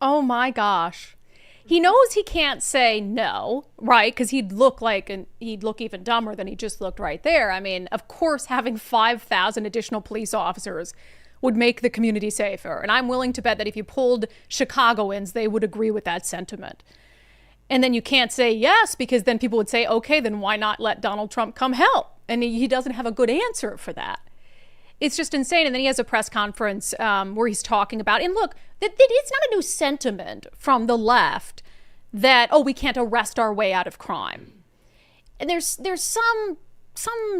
Oh my gosh. He knows he can't say no, right? Because he'd look even dumber than he just looked right there. I mean, of course, having 5,000 additional police officers would make the community safer. And I'm willing to bet that if you pulled Chicagoans, they would agree with that sentiment. And then you can't say yes, because then people would say, okay, then why not let Donald Trump come help? And he doesn't have a good answer for that. It's just insane. And then he has a press conference where he's talking about, and look, it's not a new sentiment from the left that, oh, we can't arrest our way out of crime. And there's some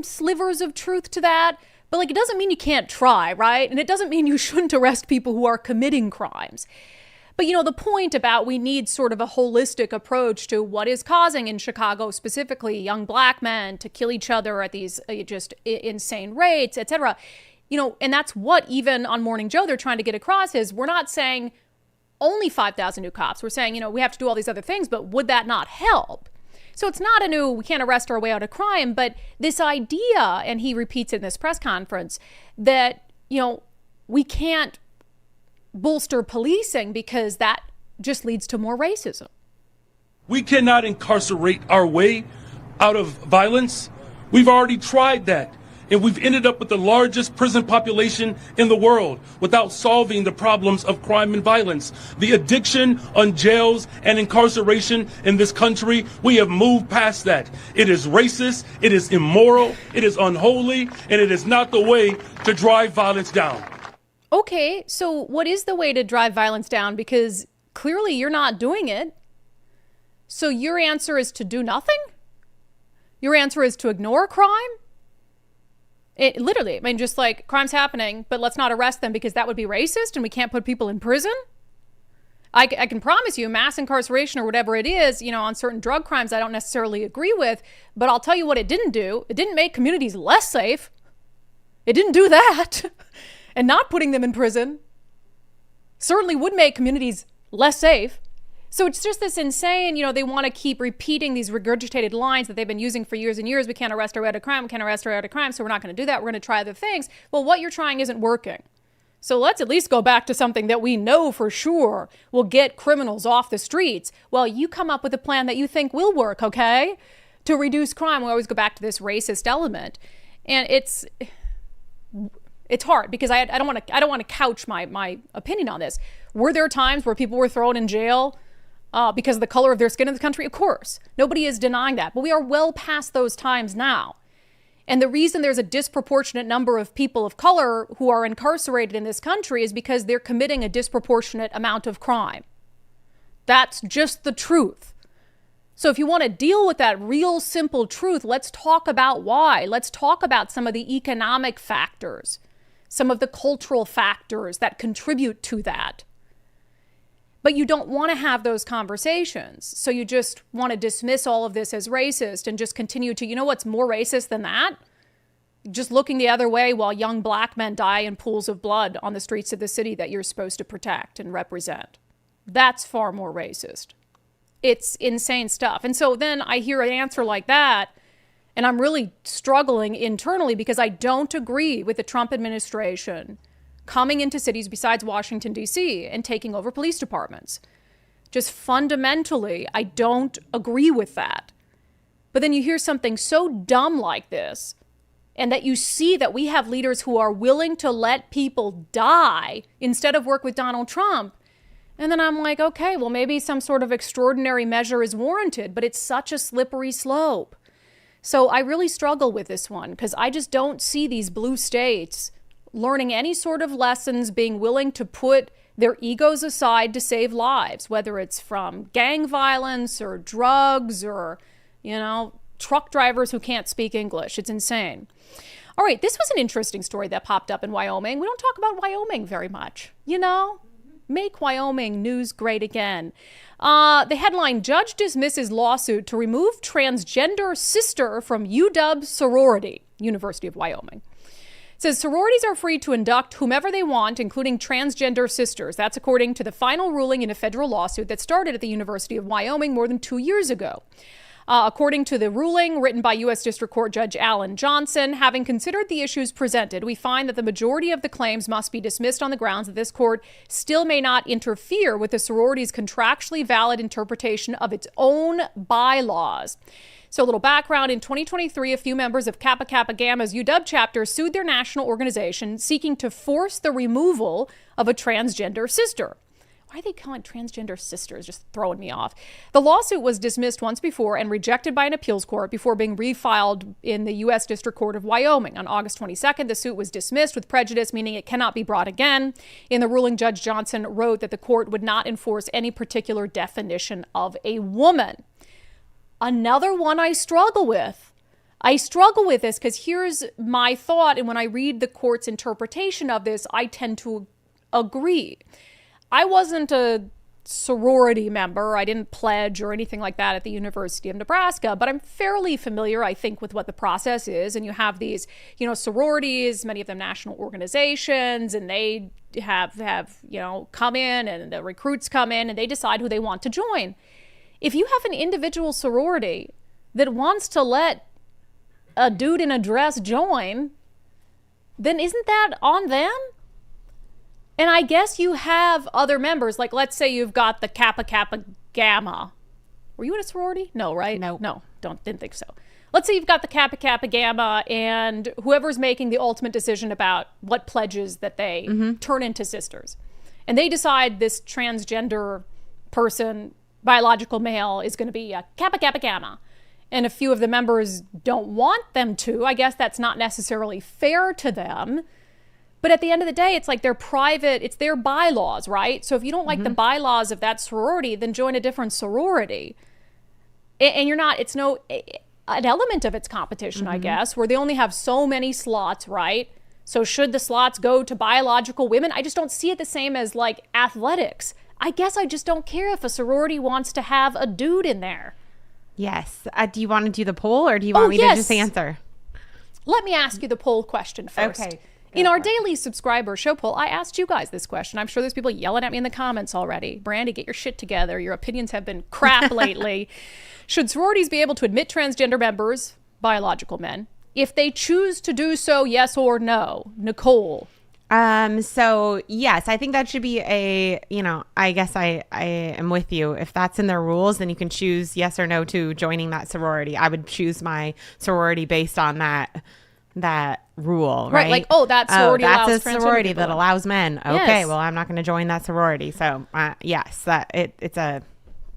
slivers of truth to that, but like, it doesn't mean you can't try, right? And it doesn't mean you shouldn't arrest people who are committing crimes. But, you know, the point about we need sort of a holistic approach to what is causing, in Chicago specifically, young black men to kill each other at these just insane rates, et cetera. You know, and that's what even on Morning Joe they're trying to get across is we're not saying only 5,000 new cops. We're saying, you know, we have to do all these other things, but would that not help? So it's not a new, we can't arrest our way out of crime, but this idea, and he repeats in this press conference, that, you know, we can't bolster policing because that just leads to more racism. We cannot incarcerate our way out of violence. We've already tried that. And we've ended up with the largest prison population in the world without solving the problems of crime and violence. The addiction on jails and incarceration in this country, we have moved past that. It is racist, it is immoral, it is unholy, and it is not the way to drive violence down. Okay, so what is the way to drive violence down? Because clearly you're not doing it. So your answer is to do nothing? Your answer is to ignore crime? Literally, I mean, just like crime's happening, but let's not arrest them because that would be racist and we can't put people in prison. I can promise you mass incarceration or whatever it is, you know, on certain drug crimes I don't necessarily agree with, but I'll tell you what it didn't do. It didn't make communities less safe. It didn't do that. And not putting them in prison certainly would make communities less safe. So it's just this insane, you know, they want to keep repeating these regurgitated lines that they've been using for years and years. We can't arrest our way out of crime. We can't arrest our way out of crime. So we're not going to do that. We're going to try other things. Well, what you're trying isn't working. So let's at least go back to something that we know for sure will get criminals off the streets. Well, you come up with a plan that you think will work, okay? To reduce crime. We always go back to this racist element. And it's hard because I don't want to couch my opinion on this. Were there times where people were thrown in jail because of the color of their skin in the country? Of course. Nobody is denying that. But we are well past those times now. And the reason there's a disproportionate number of people of color who are incarcerated in this country is because they're committing a disproportionate amount of crime. That's just the truth. So if you want to deal with that real simple truth, let's talk about why. Let's talk about some of the economic factors, some of the cultural factors that contribute to that. But you don't want to have those conversations. So you just want to dismiss all of this as racist and just continue to, you know what's more racist than that? Just looking the other way while young black men die in pools of blood on the streets of the city that you're supposed to protect and represent. That's far more racist. It's insane stuff. And so then I hear an answer like that, and I'm really struggling internally because I don't agree with the Trump administration coming into cities besides Washington, D.C. and taking over police departments. Just fundamentally, I don't agree with that. But then you hear something so dumb like this, and that you see that we have leaders who are willing to let people die instead of work with Donald Trump. And then I'm like, okay, well, maybe some sort of extraordinary measure is warranted, but it's such a slippery slope. So I really struggle with this one because I just don't see these blue states learning any sort of lessons, being willing to put their egos aside to save lives, whether it's from gang violence or drugs or, you know, truck drivers who can't speak English. It's insane. All right, this was an interesting story that popped up in Wyoming. We don't talk about Wyoming very much, you know? Make Wyoming news great again. The headline, Judge dismisses lawsuit to remove transgender sister from UW sorority, University of Wyoming. It says sororities are free to induct whomever they want, including transgender sisters. That's according to the final ruling in a federal lawsuit that started at the University of Wyoming more than 2 years ago. According to the ruling written by U.S. District Court Judge Alan Johnson, having considered the issues presented, we find that the majority of the claims must be dismissed on the grounds that this court still may not interfere with the sorority's contractually valid interpretation of its own bylaws. So a little background, in 2023, a few members of Kappa Kappa Gamma's UW chapter sued their national organization seeking to force the removal of a transgender sister. Why are they calling transgender sisters? Just throwing me off. The lawsuit was dismissed once before and rejected by an appeals court before being refiled in the U.S. District Court of Wyoming. On August 22nd, the suit was dismissed with prejudice, meaning it cannot be brought again. In the ruling, Judge Johnson wrote that the court would not enforce any particular definition of a woman. Another one I struggle with. I struggle with this because here's my thought, and when I read the court's interpretation of this, I tend to agree. I wasn't a sorority member. I didn't pledge or anything like that at the University of Nebraska, but I'm fairly familiar, I think, with what the process is. And you have these, sororities, many of them national organizations, and they have come in, and the recruits come in and they decide who they want to join. If you have an individual sorority that wants to let a dude in a dress join, then isn't that on them? And I guess you have other members, like let's say you've got the Kappa Kappa Gamma. Were you in a sorority? No, right? No, didn't think so. Let's say you've got the Kappa Kappa Gamma and whoever's making the ultimate decision about what pledges that they turn into sisters. And they decide this transgender person, biological male, is going to be a Kappa Kappa Gamma. And a few of the members don't want them to. I guess that's not necessarily fair to them. But at the end of the day, it's like their private, it's their bylaws, right? So if you don't like the bylaws of that sorority, then join a different sorority. And you're not, it's no, an element of its competition, I guess, where they only have so many slots, right? So should the slots go to biological women? I just don't see it the same as like athletics. I guess I just don't care if a sorority wants to have a dude in there. Yes. Do you want to do the poll or do you want me to just answer? Let me ask you the poll question first. Okay. In our daily subscriber show poll, I asked you guys this question. I'm sure there's people yelling at me in the comments already. Brandi, get your shit together. Your opinions have been crap lately. Should sororities be able to admit transgender members, biological men, if they choose to do so, yes or no? Nicole. So yes, I think that should be I guess I am with you. If that's in their rules, then you can choose yes or no to joining that sorority. I would choose my sorority based on that rule, right? Like, that sorority allows that's a sorority people. that allows men. Okay, Yes. well, I'm not going to join that sorority. So yes, it's a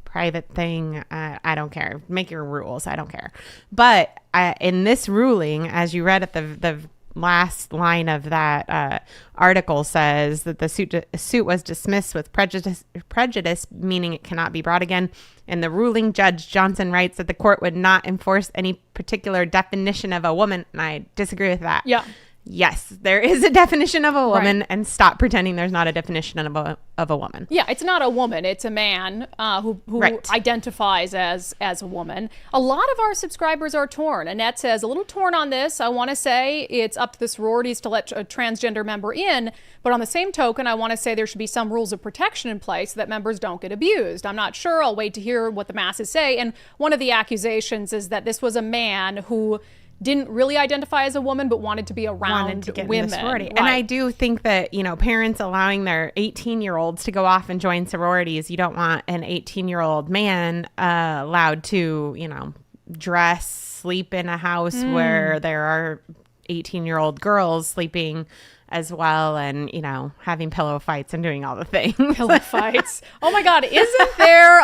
private thing. I don't care. Make your rules. I don't care. But in this ruling, as you read at the last line of that article, says that the suit was dismissed with prejudice, meaning it cannot be brought again. In the ruling, Judge Johnson writes that the court would not enforce any particular definition of a woman, and I disagree with that. Yeah. Yes, there is a definition of a woman, and stop pretending there's not a definition of a woman. Yeah, it's not a woman. It's a man who identifies as a woman. A lot of our subscribers are torn. Annette says, a little torn on this. I want to say it's up to the sororities to let a transgender member in. But on the same token, I want to say there should be some rules of protection in place so that members don't get abused. I'm not sure. I'll wait to hear what the masses say. And one of the accusations is that this was a man who didn't really identify as a woman, but wanted to be around women. Right. And I do think that, parents allowing their 18-year-olds to go off and join sororities, you don't want an 18-year-old man allowed to, dress, sleep in a house where there are 18-year-old girls sleeping as well, and, having pillow fights and doing all the things. Pillow fights. Oh my God. Isn't there,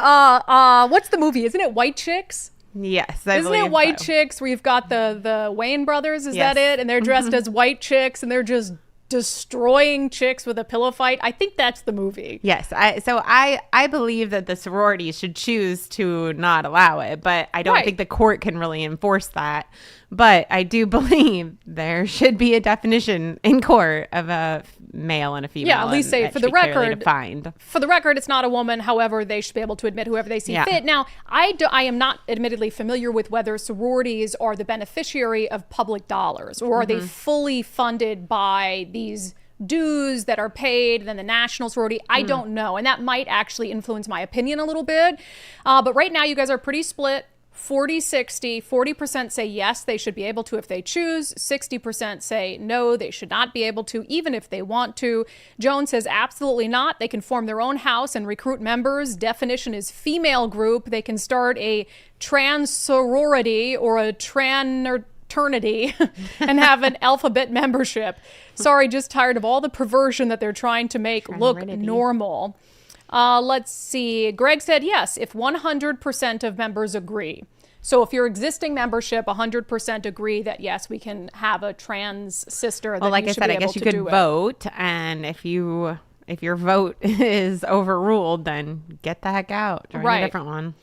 what's the movie? Isn't it White Chicks? Yes, Isn't it White Chicks where you've got the Wayne brothers? Is that it? And they're dressed as white chicks and they're just destroying chicks with a pillow fight. I think that's the movie. Yes. I believe that the sorority should choose to not allow it, but I don't think the court can really enforce that. But I do believe there should be a definition in court of a male and a female. Yeah, at least say for the record, defined. For the record, it's not a woman. However, they should be able to admit whoever they see fit. Now, I am not admittedly familiar with whether sororities are the beneficiary of public dollars or are they fully funded by these dues that are paid, and then the national sorority. I don't know. And that might actually influence my opinion a little bit. But right now, you guys are pretty split. 40-60, 40% say yes, they should be able to if they choose. 60% say no, they should not be able to, even if they want to. Joan says absolutely not. They can form their own house and recruit members. Definition is female group. They can start a trans sorority or a fraternity and have an alphabet membership. Sorry, just tired of all the perversion that they're trying to make look normal. Let's see. Greg said yes, if 100% of members agree. So if your existing membership 100% agree that yes, we can have a trans sister, then Well, like you I should said, be I able guess you to could do it. vote, and if your vote is overruled, then get the heck out. Join Right. a different one.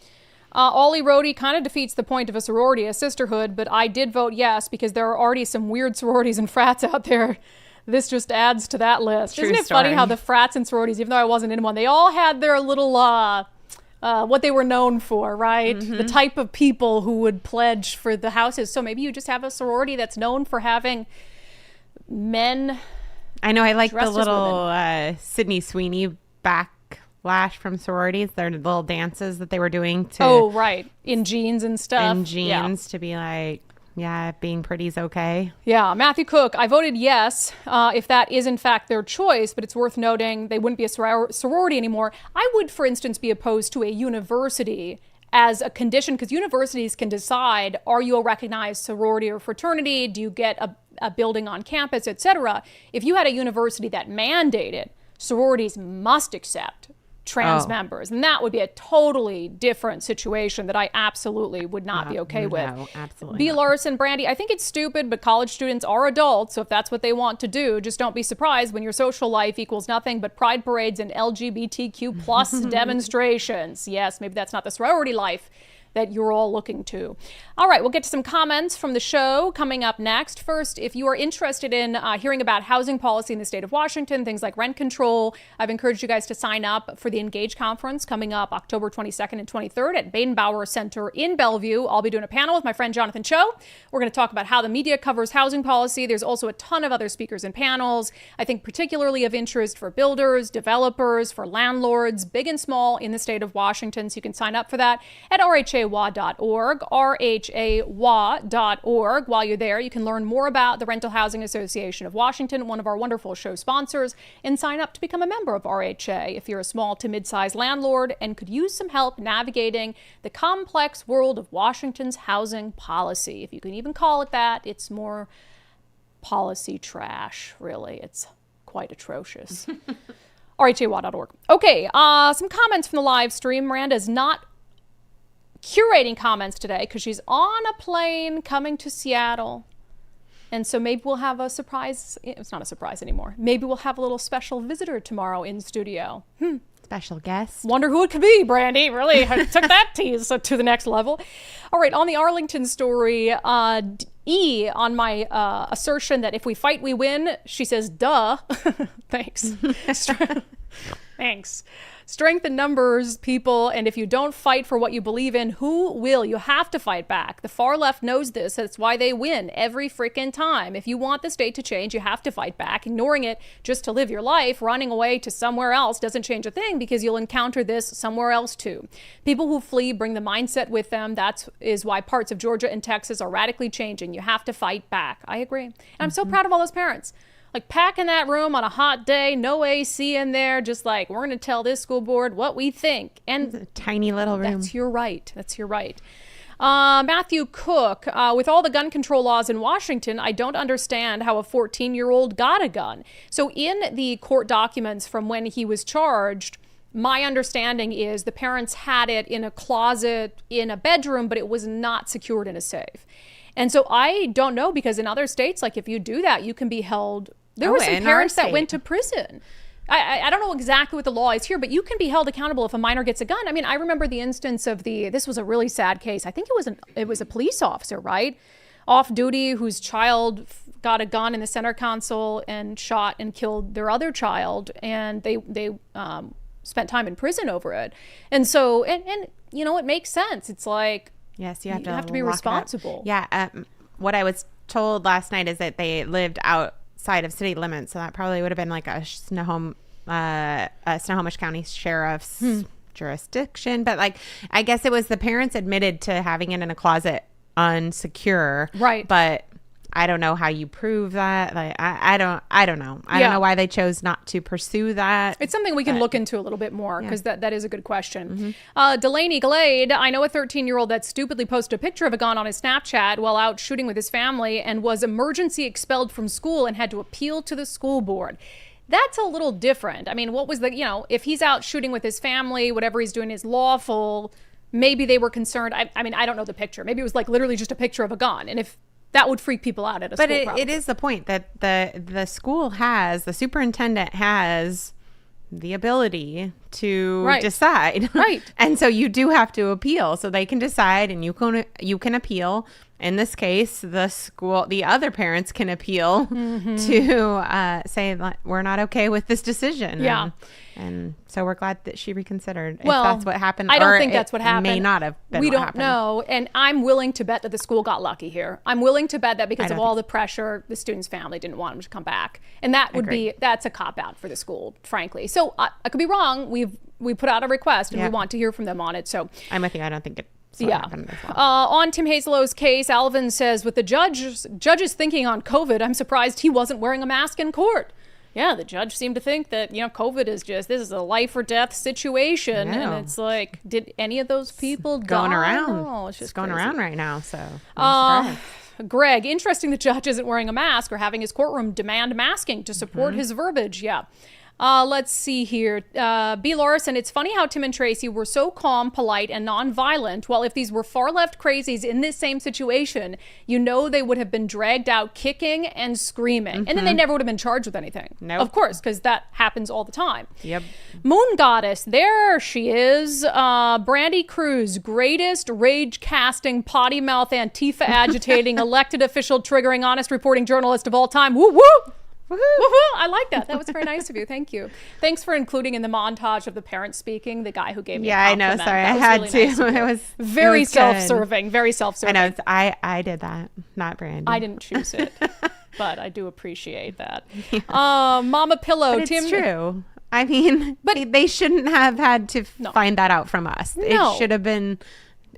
Ollie Rohde kind of defeats the point of a sorority, a sisterhood, but I did vote yes because there are already some weird sororities and frats out there. This just adds to that list. True Isn't it funny story. how the frats and sororities, even though I wasn't in one, they all had their little, what they were known for, right? The type of people who would pledge for the houses. So maybe you just have a sorority that's known for having men. I know. I like the dressed as little Sydney Sweeney backlash from sororities. Their little dances that they were doing to Oh, right. In jeans and stuff. in Yeah. jeans to be like, yeah, being pretty's okay. Yeah, Matthew Cook, I voted yes if that is in fact their choice, but it's worth noting they wouldn't be a sorority anymore. I would, for instance, be opposed to a university as a condition because universities can decide, are you a recognized sorority or fraternity? Do you get a building on campus, etc.? If you had a university that mandated sororities must accept trans members, and that would be a totally different situation that I absolutely would not be okay with. No, absolutely B. not. Larson, Brandi, I think it's stupid, but college students are adults, so if that's what they want to do, just don't be surprised when your social life equals nothing but pride parades and LGBTQ plus demonstrations. Yes, maybe that's not the sorority life that you're all looking to. All right, we'll get to some comments from the show coming up next. First, if you are interested in hearing about housing policy in the state of Washington, things like rent control, I've encouraged you guys to sign up for the Engage conference coming up October 22nd and 23rd at Baden-Bauer Center in Bellevue. I'll be doing a panel with my friend Jonathan Cho. We're going to talk about how the media covers housing policy. There's also a ton of other speakers and panels, I think particularly of interest for builders, developers, for landlords, big and small in the state of Washington. So you can sign up for that at rhawa.org, rhawa.org. While you're there, you can learn more about the Rental Housing Association of Washington, one of our wonderful show sponsors, and sign up to become a member of RHA if you're a small to mid-sized landlord and could use some help navigating the complex world of Washington's housing policy. If you can even call it that, it's more policy trash, really. It's quite atrocious. rhawa.org. Okay, some comments from the live stream. Miranda's not curating comments today because she's on a plane coming to Seattle. And so maybe we'll have a surprise. It's not a surprise anymore. Maybe we'll have a little special visitor tomorrow in studio. Special guest. Wonder who it could be, Brandi. Really took that tease to the next level. All right, on the Arlington story, E, on my assertion that if we fight, we win, she says, duh. Thanks. Thanks. Strength in numbers, people, and if you don't fight for what you believe in, who will? You have to fight back. The far left knows this. That's why they win every freaking time. If you want the state to change, you have to fight back. Ignoring it just to live your life, running away to somewhere else doesn't change a thing because you'll encounter this somewhere else too. People who flee bring the mindset with them. That is why parts of Georgia and Texas are radically changing. You have to fight back. I agree. And I'm so proud of all those parents. Like packing that room on a hot day, no AC in there, just like, we're going to tell this school board what we think. And a tiny little room. That's your right. That's your right. Matthew Cook, with all the gun control laws in Washington, I don't understand how a 14-year-old got a gun. So in the court documents from when he was charged, my understanding is the parents had it in a closet in a bedroom, but it was not secured in a safe. And so I don't know, because in other states, like if you do that, you can be held. There were some parents that went to prison. I don't know exactly what the law is here, but you can be held accountable if a minor gets a gun. I mean, I remember the instance of this was a really sad case. I think it was a police officer, right? Off duty, whose child got a gun in the center console and shot and killed their other child. And they spent time in prison over it. And so, and you know, it makes sense. It's like, yes, you have to be responsible. Yeah. What I was told last night is that they lived outside of city limits, so that probably would have been like a Snohomish County Sheriff's jurisdiction. But like, I guess it was the parents admitted to having it in a closet unsecure. Right. But I don't know how you prove that. Like, I don't know. I don't know why they chose not to pursue that. It's something we can look into a little bit more, because that is a good question. Delaney Glade, I know a 13-year-old that stupidly posted a picture of a gun on his Snapchat while out shooting with his family and was emergency expelled from school and had to appeal to the school board. That's a little different. I mean, what was if he's out shooting with his family, whatever he's doing is lawful, maybe they were concerned. I mean, I don't know the picture. Maybe it was like literally just a picture of a gun. And if that would freak people out at a school. But it is the point that the superintendent has the ability to decide. Right. And so you do have to appeal. So they can decide and you can appeal. In this case, the other parents can appeal to say that we're not okay with this decision. Yeah. And so we're glad that she reconsidered. Well, if that's what happened. I don't think that's what happened. May not have been We what don't happened. know. And I'm willing to bet that the school got lucky here. I'm willing to bet that because of all the pressure, the student's family didn't want him to come back. And that would that's a cop-out for the school, frankly. So I could be wrong. We put out a request and we want to hear from them on it. So I'm with you. I don't think it. On Tim Hazelow's case, Alvin says, with the judge's thinking on COVID, I'm surprised he wasn't wearing a mask in court. Yeah, the judge seemed to think that, COVID is this is a life or death situation. And it's like, did any of those people going around? Oh, it's just going crazy. around right now. So, Greg, interesting the judge isn't wearing a mask or having his courtroom demand masking to support his verbiage. Yeah. Let's see here. B. Larson, it's funny how Tim and Tracy were so calm, polite, and nonviolent. Well, if these were far left crazies in this same situation, they would have been dragged out kicking and screaming. And then they never would have been charged with anything. Nope. Of course, because that happens all the time. Yep. Moon Goddess, there she is. Brandi Kruse, greatest rage-casting, potty-mouth, Antifa agitating, elected official triggering, honest reporting journalist of all time. Woo woo! Woo-hoo. Woo-hoo. I like that. That was very nice of you. Thank you. Thanks for including in the montage of the parents speaking the guy who gave me a compliment. I know. Sorry, I had really to. Nice it was very self-serving. Good. Very self-serving. I know. I did that, not Brandi. I didn't choose it, but I do appreciate that. Mama Pillow. But it's true. I mean, but they shouldn't have had to find that out from us. No. It should have been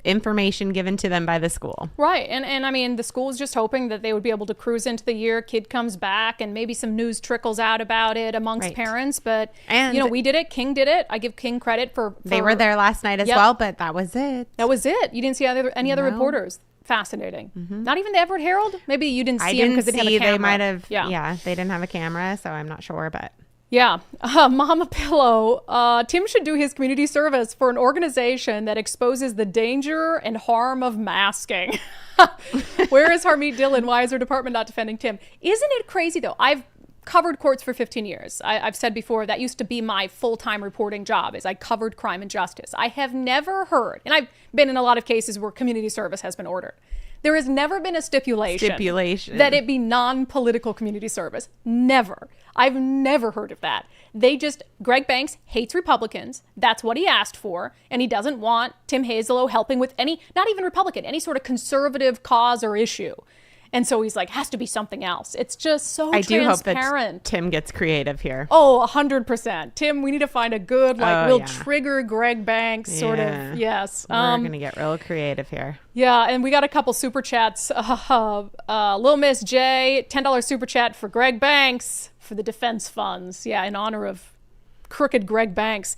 information given to them by the school. Right. And I mean, the school was just hoping that they would be able to cruise into the year, kid comes back, and maybe some news trickles out about it amongst parents. But, we did it. King did it. I give King credit for they were there last night as well, but that was it. That was it. You didn't see any other reporters. Fascinating. Not even the Everett Herald? Maybe you didn't see him because they didn't have a camera. They might have, they didn't have a camera, so I'm not sure, but... Yeah. Mama Pillow, Tim should do his community service for an organization that exposes the danger and harm of masking. Where is Harmeet Dillon? Why is her department not defending Tim? Isn't it crazy, though? I've covered courts for 15 years. I've said before, that used to be my full-time reporting job, is I covered crime and justice. I have never heard, and I've been in a lot of cases where community service has been ordered. There has never been a stipulation that it be non-political community service. Never. I've never heard of that. Greg Banks hates Republicans. That's what he asked for. And he doesn't want Tim Hazelow helping with not even Republican, any sort of conservative cause or issue. And so he's like, has to be something else. It's just so transparent. I do hope that Tim gets creative here. Oh, 100%. Tim, we need to find a good, trigger Greg Banks sort of. Yes. We're going to get real creative here. Yeah, and we got a couple super chats. Lil Miss J, $10 super chat for Greg Banks for the defense funds. Yeah, in honor of crooked Greg Banks.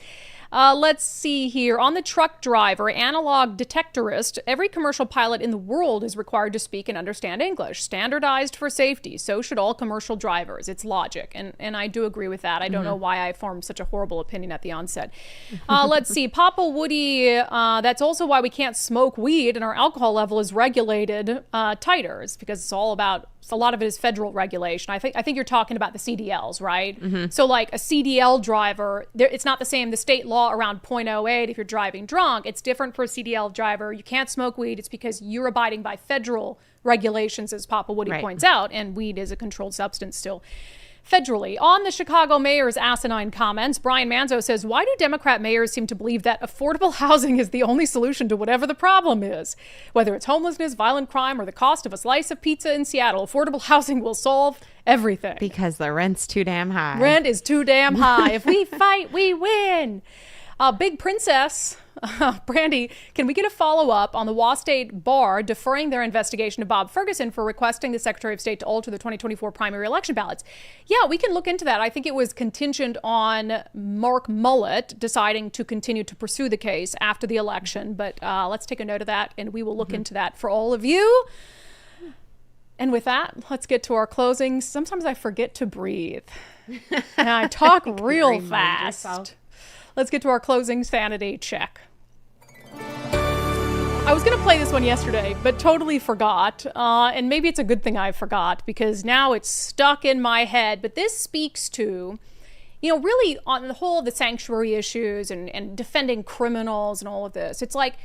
Let's see here. On the truck driver, analog detectorist, every commercial pilot in the world is required to speak and understand English. Standardized for safety. So should all commercial drivers. It's logic. And I do agree with that. I don't know why I formed such a horrible opinion at the onset. Let's see. Papa Woody, that's also why we can't smoke weed and our alcohol level is regulated tighter. It's because it's all about... a lot of it is federal regulation. I think you're talking about the CDLs, right? So like a CDL driver, it's not the same. The state law around 0.08, if you're driving drunk, it's different for a CDL driver. You can't smoke weed. It's because you're abiding by federal regulations, as Papa Woody points out, and weed is a controlled substance still federally. On the Chicago mayor's asinine comments, Brian Manzo says, why do Democrat mayors seem to believe that affordable housing is the only solution to whatever the problem is? Whether it's homelessness, violent crime, or the cost of a slice of pizza in Seattle, affordable housing will solve everything. Because the rent's too damn high. Rent is too damn high. If we fight, we win. Big Princess, Brandi, can we get a follow-up on the Wa State Bar deferring their investigation to Bob Ferguson for requesting the Secretary of State to alter the 2024 primary election ballots? Yeah, we can look into that. I think it was contingent on Mark Mullet deciding to continue to pursue the case after the election. But let's take a note of that, and we will look into that for all of you. And with that, let's get to our closings. Sometimes I forget to breathe. And I talk real fast. Let's get to our closing sanity check. I was going to play this one yesterday, but totally forgot. And maybe it's a good thing I forgot because now it's stuck in my head. But this speaks to, really on the whole of the sanctuary issues and defending criminals and all of this. It's like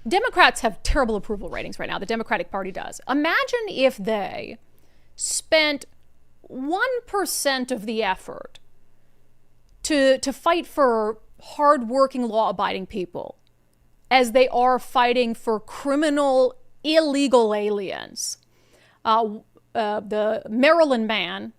Democrats have terrible approval ratings right now. The Democratic Party does. Imagine if they spent 1% of the effort to fight for hardworking, law-abiding people as they are fighting for criminal, illegal aliens. The Maryland man,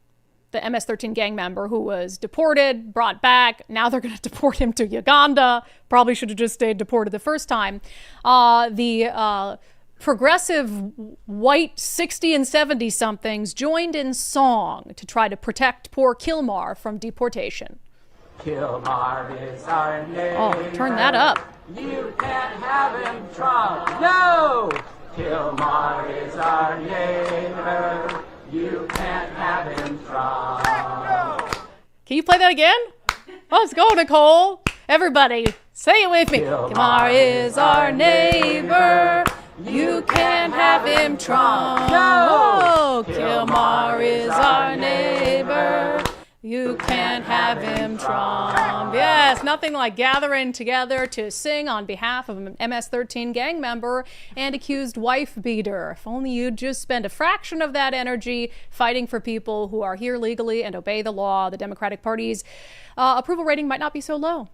the MS-13 gang member who was deported, brought back, now they're going to deport him to Uganda. Probably should have just stayed deported the first time. The progressive white 60 and 70-somethings joined in song to try to protect poor Kilmar from deportation. Kilmar is our neighbor. Oh, turn that up. You can't have him Trump. No! Kilmar is our neighbor. You can't have him Trump. Can you play that again? Let's go, Nicole. Everybody, say it with me. Kilmar is our neighbor. You can't have him Trump. No! Kilmar is our neighbor. You can't have him Trump. Yes, nothing like gathering together to sing on behalf of an MS-13 gang member and accused wife beater. If only you'd just spend a fraction of that energy fighting for people who are here legally and obey the law, the Democratic Party's approval rating might not be so low.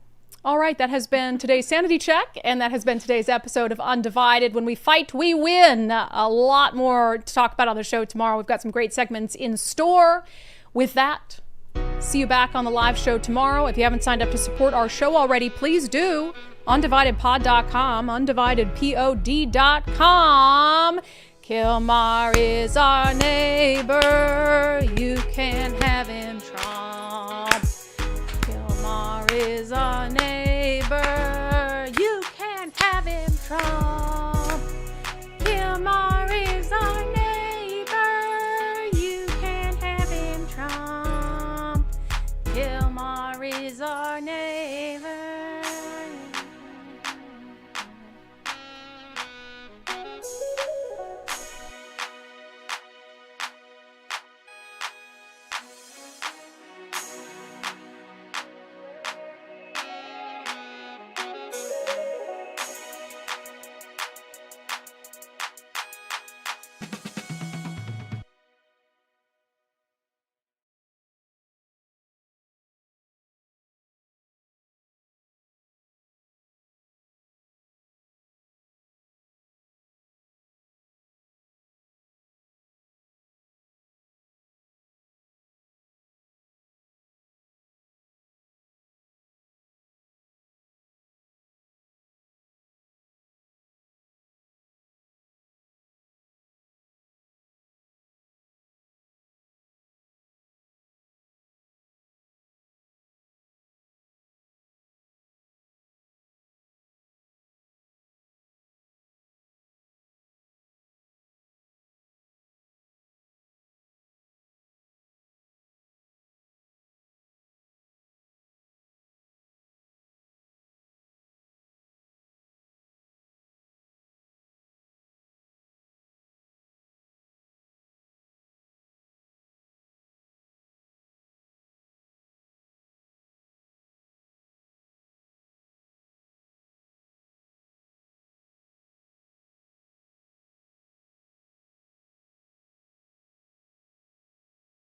All right, that has been today's sanity check, and that has been today's episode of Undivided. When we fight, we win. A lot more to talk about on the show tomorrow. We've got some great segments in store. With that, see you back on the live show tomorrow. If you haven't signed up to support our show already, please do. undividedpod.com, undividedpod.com. Kilmar is our neighbor.